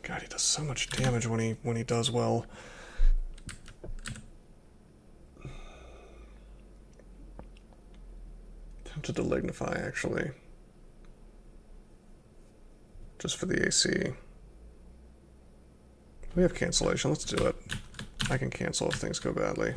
A: God, he does so much damage when he does well. Tempted to Lignify, actually. Just for the AC. We have cancellation, let's do it. I can cancel if things go badly.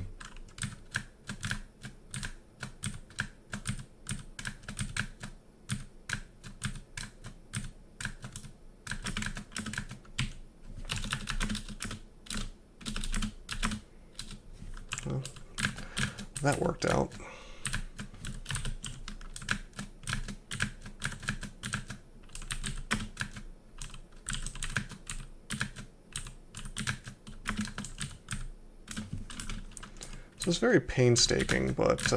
A: Well, that worked out. So it's very painstaking, but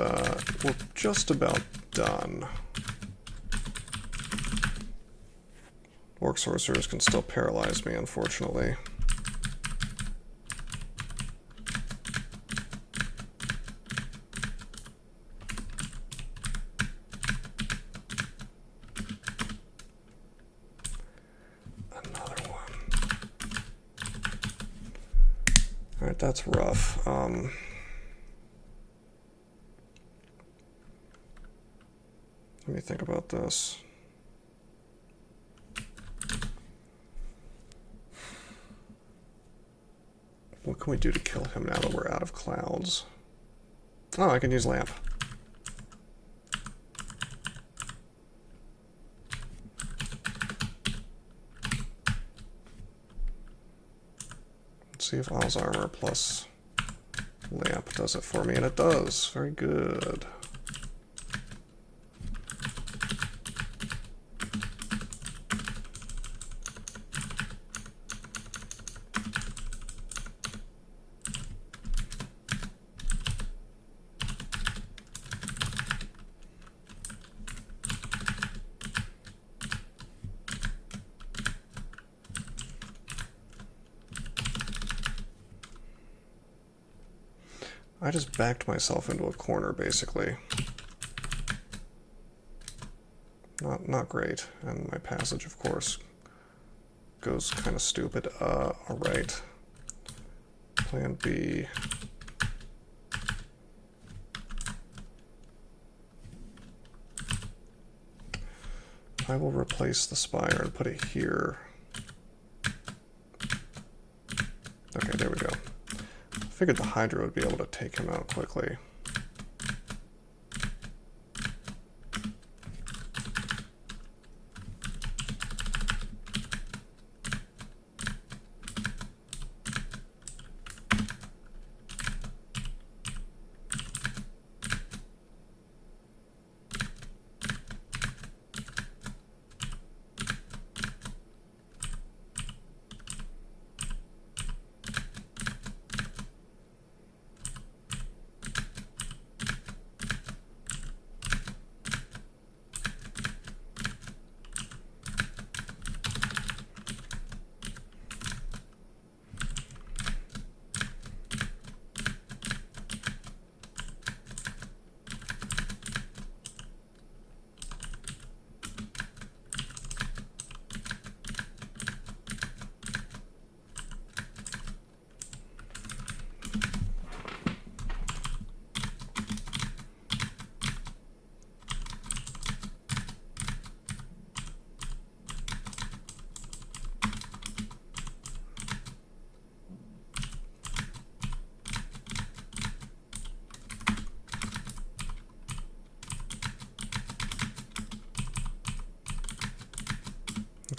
A: we're just about done. Orc sorcerers can still paralyze me, unfortunately. Alright, that's rough. Let me think about this. What can we do to kill him now that we're out of clouds? Oh, I can use lamp. Let's see if Oz's armor plus lamp does it for me, and it does. Very good. I just backed myself into a corner, basically. Not great. And my passage, of course, goes kind of stupid. Alright. Plan B. I will replace the spire and put it here. Okay, there we go. I figured the Hydra would be able to take him out quickly.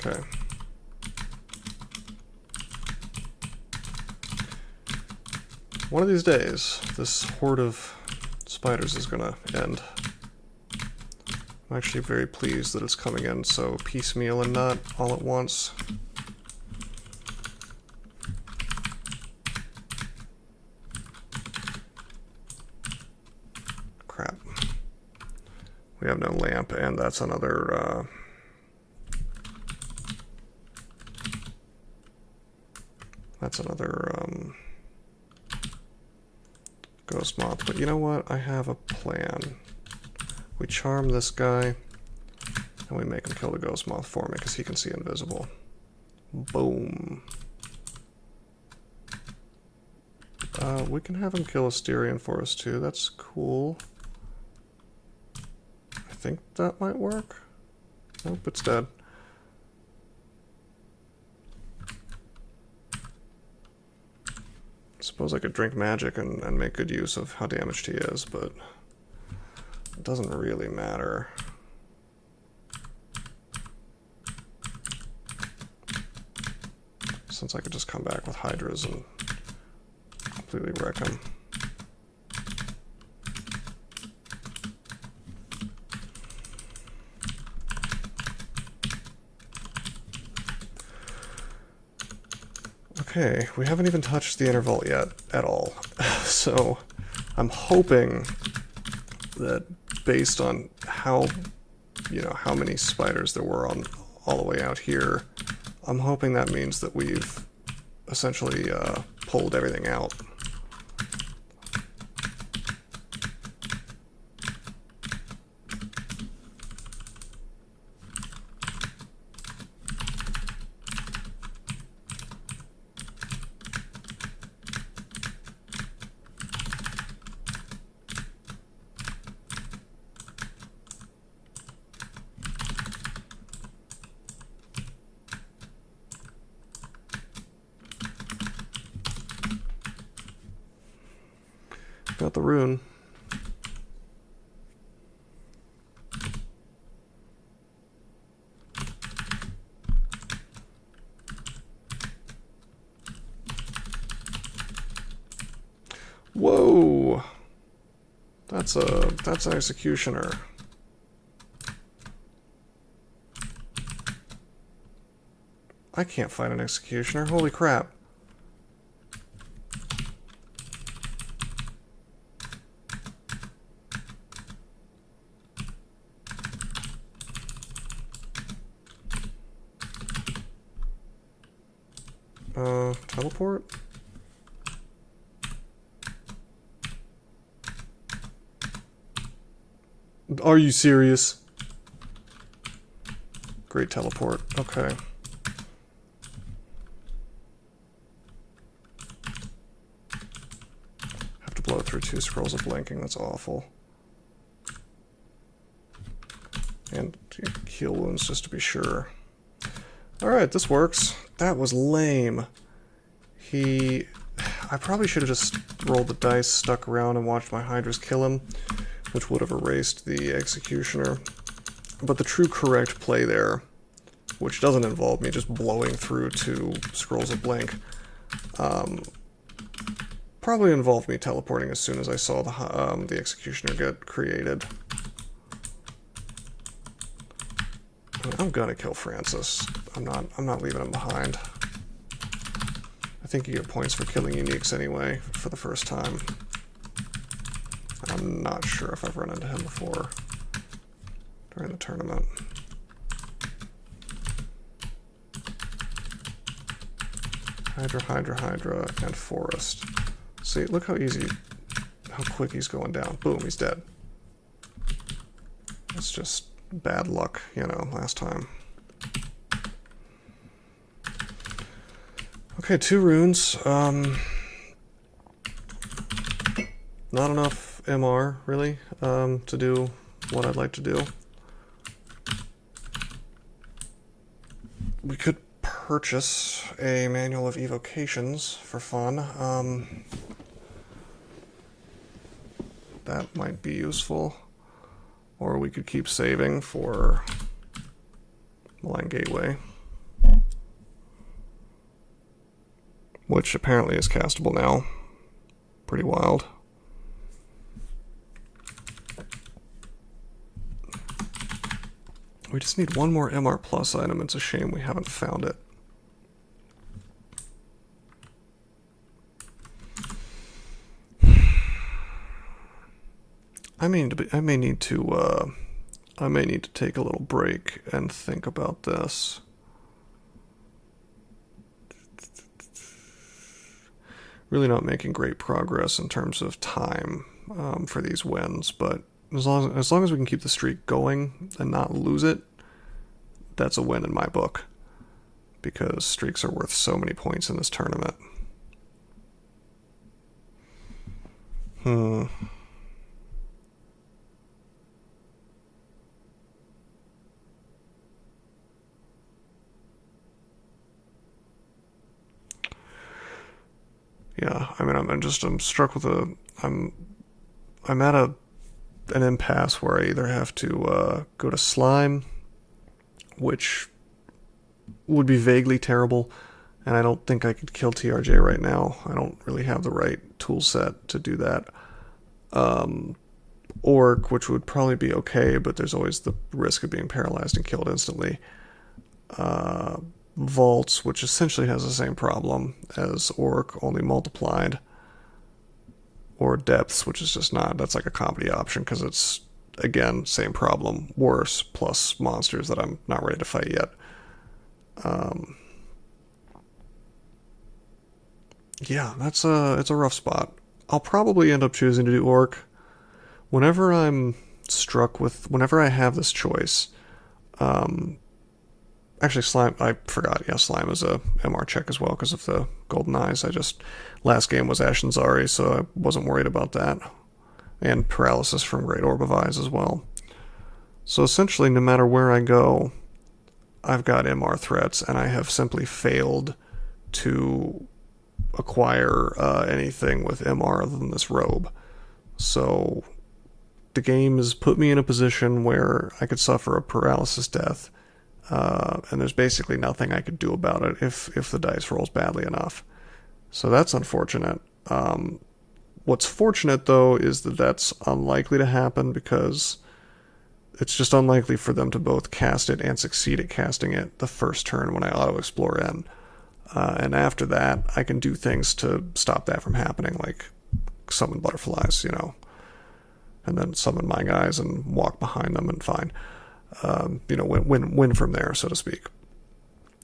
A: Okay. One of these days, this horde of spiders is gonna end. I'm actually very pleased that it's coming in so piecemeal and not all at once. Crap. We have no lamp, and that's another, ghost moth. But you know what? I have a plan. We charm this guy, and we make him kill the ghost moth for me, because he can see invisible. Boom. We can have him kill Asterion for us too. That's cool. I think that might work. Nope, it's dead. Suppose I could drink magic and make good use of how damaged he is, but it doesn't really matter. Since I could just come back with Hydras and completely wreck him. Okay, we haven't even touched the inner vault yet, at all. So, I'm hoping that based on how, how many spiders there were on all the way out here, I'm hoping that means that we've essentially pulled everything out. Got the rune. Whoa! That's an executioner. I can't fight an executioner. Holy crap. Teleport? Are you serious? Great teleport. Okay. Have to blow through 2 scrolls of blinking. That's awful. And heal wounds just to be sure. Alright, this works. That was lame. I probably should have just rolled the dice, stuck around, and watched my Hydras kill him, which would have erased the Executioner. But the true correct play there, which doesn't involve me just blowing through 2 scrolls of blink, probably involved me teleporting as soon as I saw the Executioner get created. I'm gonna kill Francis. I'm not leaving him behind. I think you get points for killing uniques anyway for the first time. I'm not sure if I've run into him before during the tournament. Hydra, Hydra, Hydra, and Forest. See, look how quick he's going down. Boom, he's dead. It's just bad luck, you know, last time. Okay, 2 runes. Not enough MR, really, to do what I'd like to do. We could purchase a manual of evocations for fun. That might be useful. Or we could keep saving for Malign Gateway, which apparently is castable now. Pretty wild. We just need 1 more MR Plus item. It's a shame we haven't found it. I may need to take a little break and think about this. Really not making great progress in terms of time for these wins, but as long as we can keep the streak going and not lose it, that's a win in my book, because streaks are worth so many points in this tournament. Yeah, I mean, I'm struck with I'm at an impasse where I either have to go to Slime, which would be vaguely terrible, and I don't think I could kill TRJ right now. I don't really have the right tool set to do that. Orc, which would probably be okay, but there's always the risk of being paralyzed and killed instantly. Vaults, which essentially has the same problem as Orc, only multiplied. Or Depths, which is just not, that's like a comedy option, because it's, again, same problem, worse, plus monsters that I'm not ready to fight yet. Yeah, it's a rough spot. I'll probably end up choosing to do Orc. Whenever I have this choice, actually, Slime, I forgot, yeah, Slime is a MR check as well because of the golden eyes. Last game was Ashen Zari, so I wasn't worried about that. And paralysis from Great Orb of Eyes as well. So essentially, no matter where I go, I've got MR threats, and I have simply failed to acquire anything with MR other than this robe. So the game has put me in a position where I could suffer a paralysis death, and there's basically nothing I could do about it if the dice rolls badly enough. So that's unfortunate. What's fortunate, though, is that that's unlikely to happen, because it's just unlikely for them to both cast it and succeed at casting it the first turn when I auto-explore in. And after that, I can do things to stop that from happening, like summon butterflies, and then summon my guys and walk behind them and fine. Win from there, so to speak.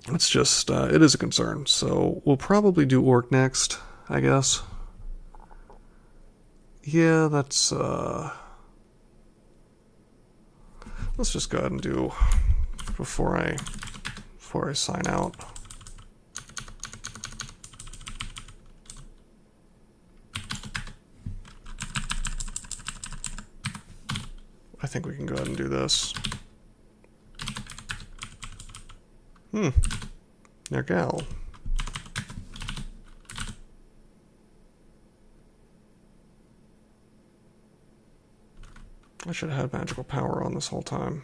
A: It's just, it is a concern. So we'll probably do Orc next, I guess. Yeah, that's, let's just go ahead and do before I sign out. I think we can go ahead and do this. Nergal. I should have had magical power on this whole time.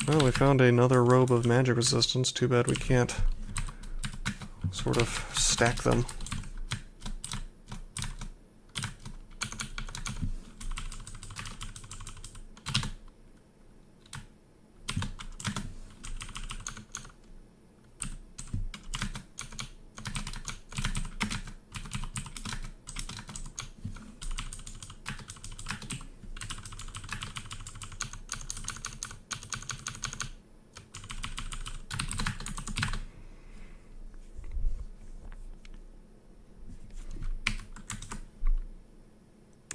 A: Well, we found another robe of magic resistance. Too bad we can't sort of stack them.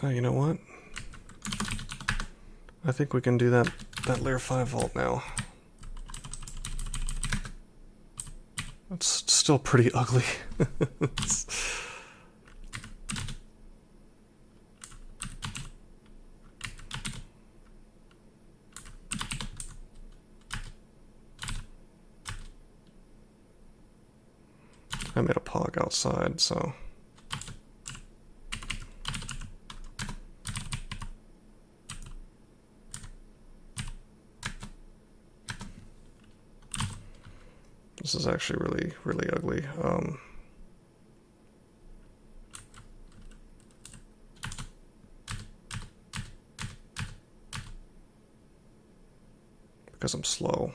A: You know what? I think we can do that layer 5 vault now. It's still pretty ugly. I made a pog outside, so... This is actually really, really ugly. Because I'm slow.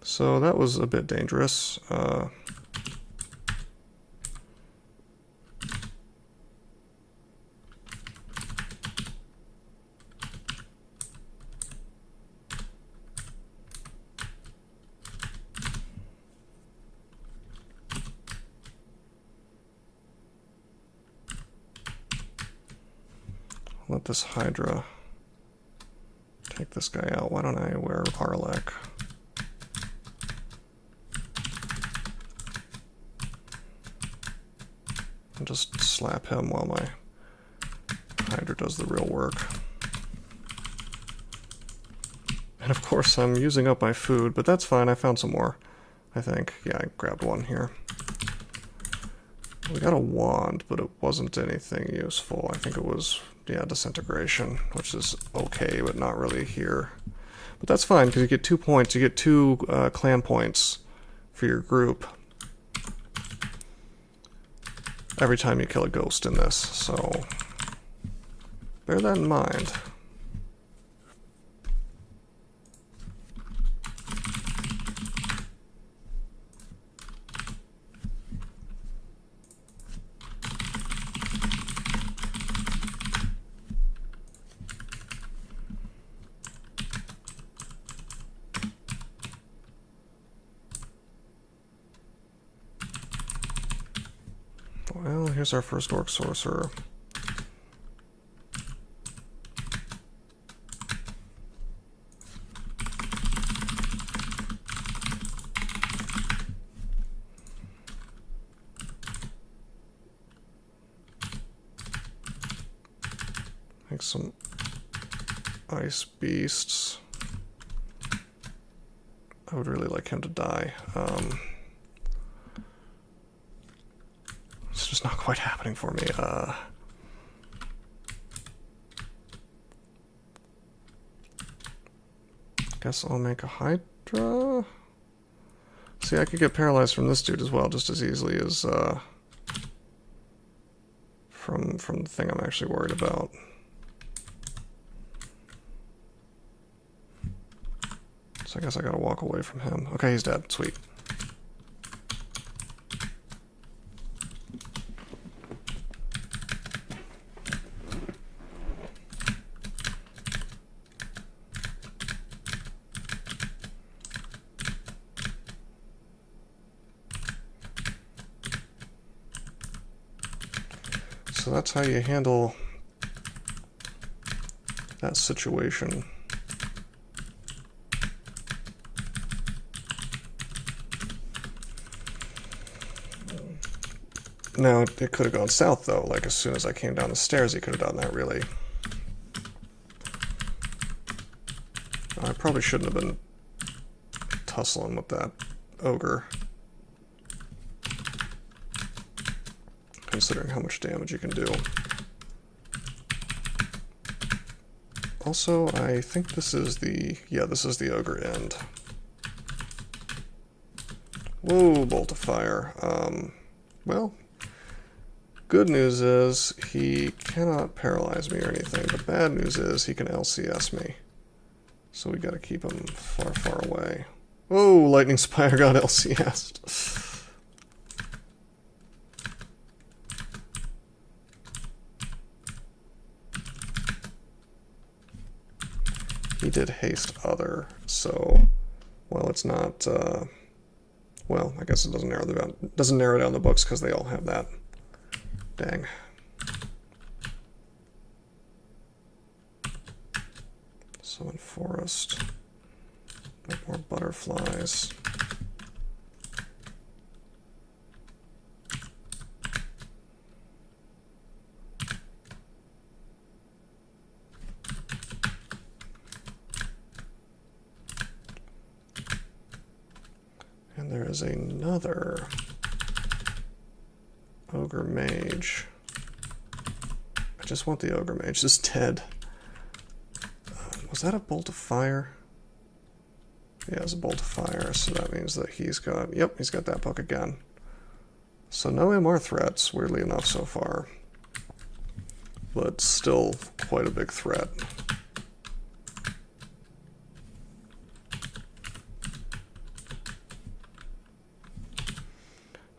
A: So that was a bit dangerous. Let this Hydra take this guy out. Why don't I wear Arlek? And just slap him while my Hydra does the real work. And of course I'm using up my food, but that's fine. I found some more, I think. Yeah, I grabbed one here. We got a wand, but it wasn't anything useful. I think it was, yeah, disintegration, which is okay, but not really here. But that's fine, because you get 2 points. You get 2 clan points for your group every time you kill a ghost in this, so bear that in mind. Well, here's our first Orc Sorcerer. Like some Ice Beasts. I would really like him to die. It's just not quite happening for me. Guess I'll make a Hydra. See, I could get paralyzed from this dude as well, just as easily as from the thing I'm actually worried about. So I guess I gotta walk away from him. Okay, he's dead. Sweet. So that's how you handle that situation. Now, it could have gone south, though. Like, as soon as I came down the stairs, he could have done that, really. I probably shouldn't have been tussling with that ogre, considering how much damage you can do. Also, I think this is the... yeah, this is the ogre end. Whoa, bolt of fire. Well, good news is he cannot paralyze me or anything. The bad news is he can LCS me. So we gotta keep him far, far away. Whoa, Lightning Spire got LCS'd. He did haste other, so, well, it's not, well, I guess it doesn't narrow down the books because they all have that. Dang. Summon forest. Make more butterflies. And there is another ogre mage. I just want the ogre mage is dead. Was that a bolt of fire? Yeah, it's a bolt of fire, so that means that he's got... yep, he's got that book again. So no MR threats, weirdly enough, so far. But still quite a big threat.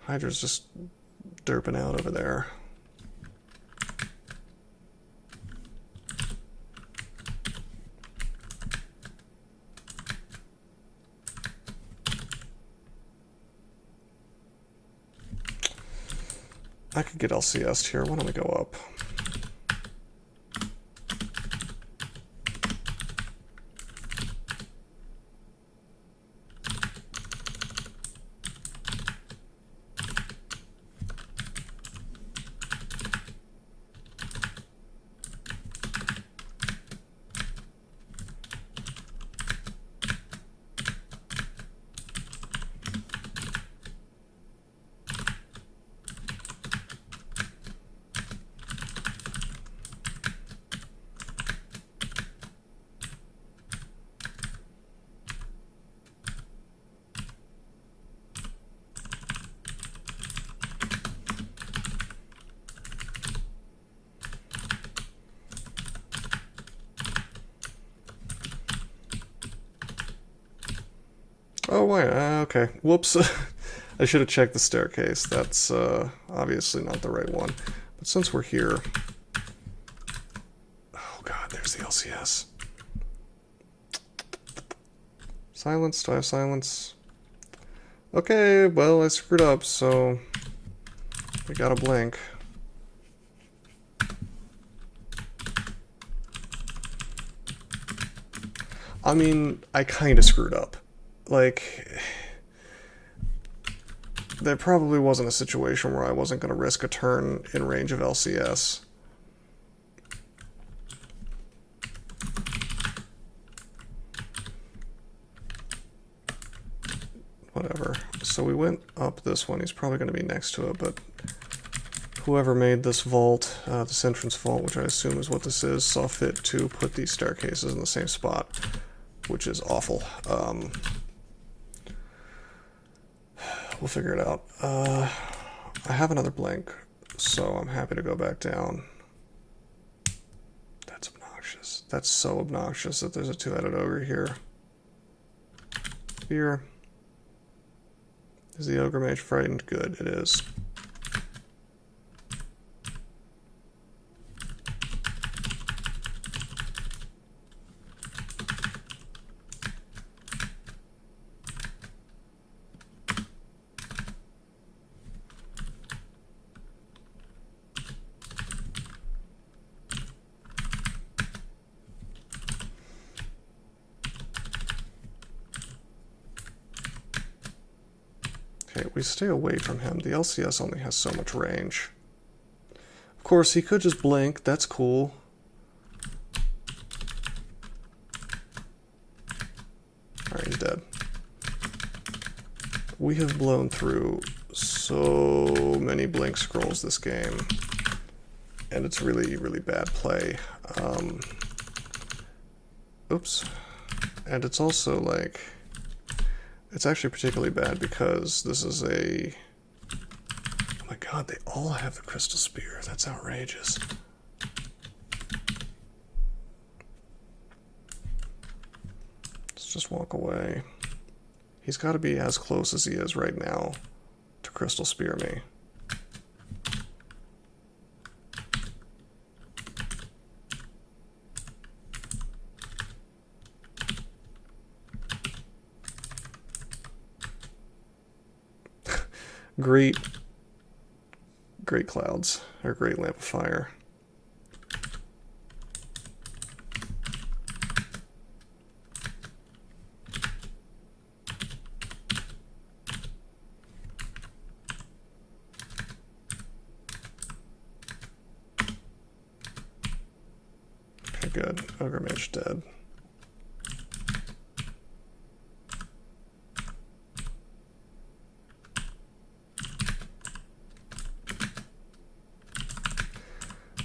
A: Hydra's just derping out over there. I could get LCS'd here. Why don't we go up? Oh, why? Okay. Whoops. I should have checked the staircase. That's obviously not the right one. But since we're here... oh god, there's the LCS. Silence? Do I have silence? Okay, well, I screwed up, so... we gotta blink. I mean, I kinda screwed up. Like, there probably wasn't a situation where I wasn't going to risk a turn in range of LCS. Whatever. So we went up this one. He's probably going to be next to it, but whoever made this vault, this entrance vault, which I assume is what this is, saw fit to put these staircases in the same spot, which is awful. We'll figure it out. I have another blink, so I'm happy to go back down. That's obnoxious. That's so obnoxious that there's a two-headed ogre here. Fear. Is the ogre mage frightened? Good, it is. Okay, we stay away from him. The LCS only has so much range. Of course, he could just blink. That's cool. Alright, he's dead. We have blown through so many blink scrolls this game. And it's really, really bad play. Oops. And it's also like... It's actually particularly bad because this is a... Oh my god, they all have the crystal spear. That's outrageous. Let's just walk away. He's got to be as close as he is right now to crystal spear me. Great clouds, or great lamp of fire. Okay, good. Ogre mage dead.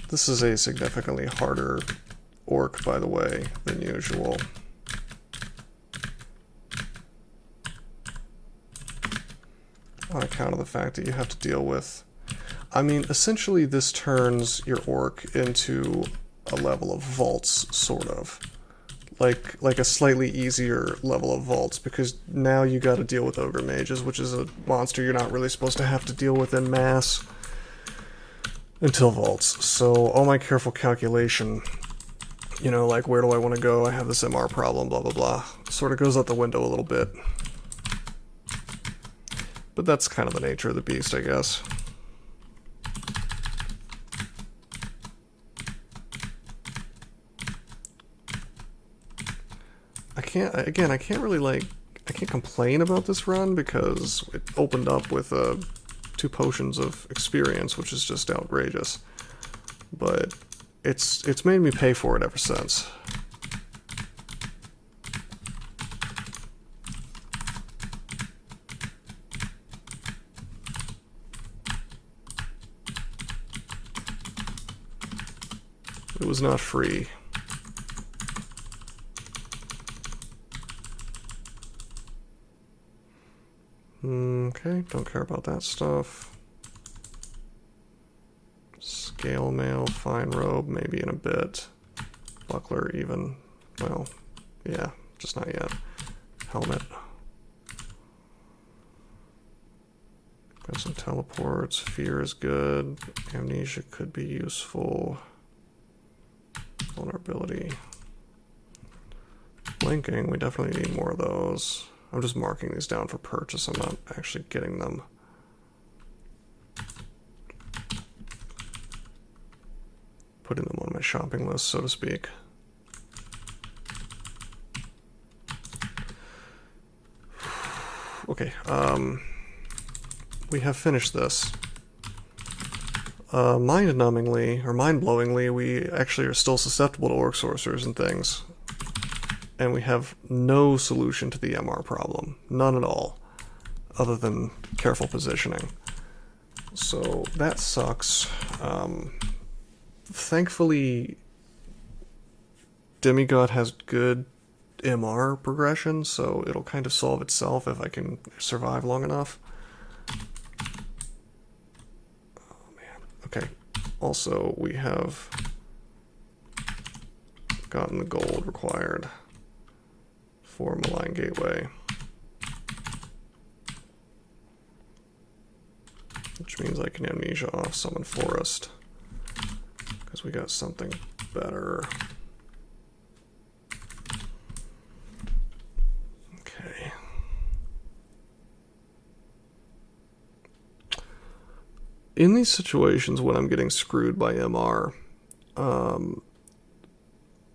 A: This is a significantly harder orc, by the way, than usual. On account of the fact that you have to deal with... I mean, essentially this turns your orc into a level of vaults, sort of. Like a slightly easier level of vaults, because now you gotta deal with ogre mages, which is a monster you're not really supposed to have to deal with en masse. Until vaults. So all my careful calculation, you know, like where do I want to go? I have this MR problem, blah blah blah, sort of goes out the window a little bit. But that's kind of the nature of the beast, I guess. I can't really like, I can't complain about this run because it opened up with 2 potions of experience, which is just outrageous. But it's made me pay for it ever since. It was not free. Okay, don't care about that stuff. Scale mail, fine robe, maybe in a bit. Buckler even, well, yeah, just not yet. Helmet. Got some teleports, fear is good, amnesia could be useful. Vulnerability. Blinking, we definitely need more of those. I'm just marking these down for purchase, I'm not actually getting them. Putting them on my shopping list, so to speak. Okay, we have finished this. Mind-numbingly, or mind-blowingly, we actually are still susceptible to orc sorcerers and things. And we have no solution to the MR problem. None at all. Other than careful positioning. So that sucks. Thankfully, Demigod has good MR progression, so it'll kind of solve itself if I can survive long enough. Okay, also we have gotten the gold required for Malign Gateway, which means I can Amnesia off Summon Forest, because we got something better. Okay. In these situations when I'm getting screwed by MR,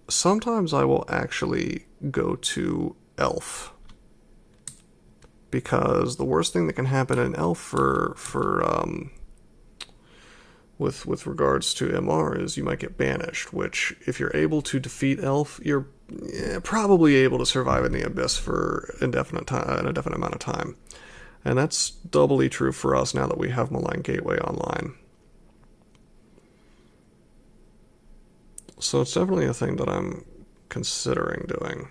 A: sometimes I will actually go to Elf, because the worst thing that can happen in Elf with regards to MR is you might get banished, which if you're able to defeat Elf, you're probably able to survive in the Abyss for an indefinite amount of time. And that's doubly true for us now that we have Malign Gateway online. So it's definitely a thing that I'm considering doing.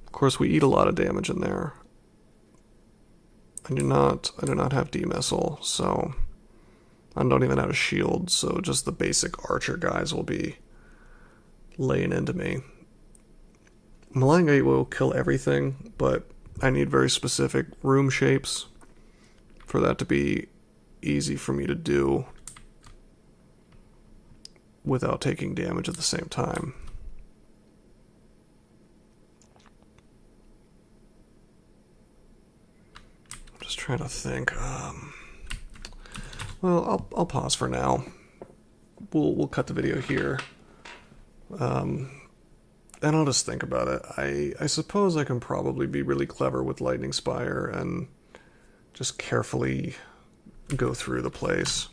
A: Of course, we eat a lot of damage in there. I do not have D-Missile, so I don't even have a shield, so just the basic archer guys will be laying into me. Malign Gateway will kill everything, but I need very specific room shapes for that to be easy for me to do without taking damage at the same time. I'm just trying to think. Well, I'll pause for now. We'll cut the video here. And I'll just think about it. I suppose I can probably be really clever with Lightning Spire and just carefully go through the place.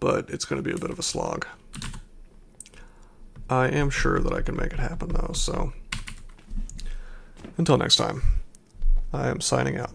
A: But it's going to be a bit of a slog. I am sure that I can make it happen, though, so until next time, I am signing out.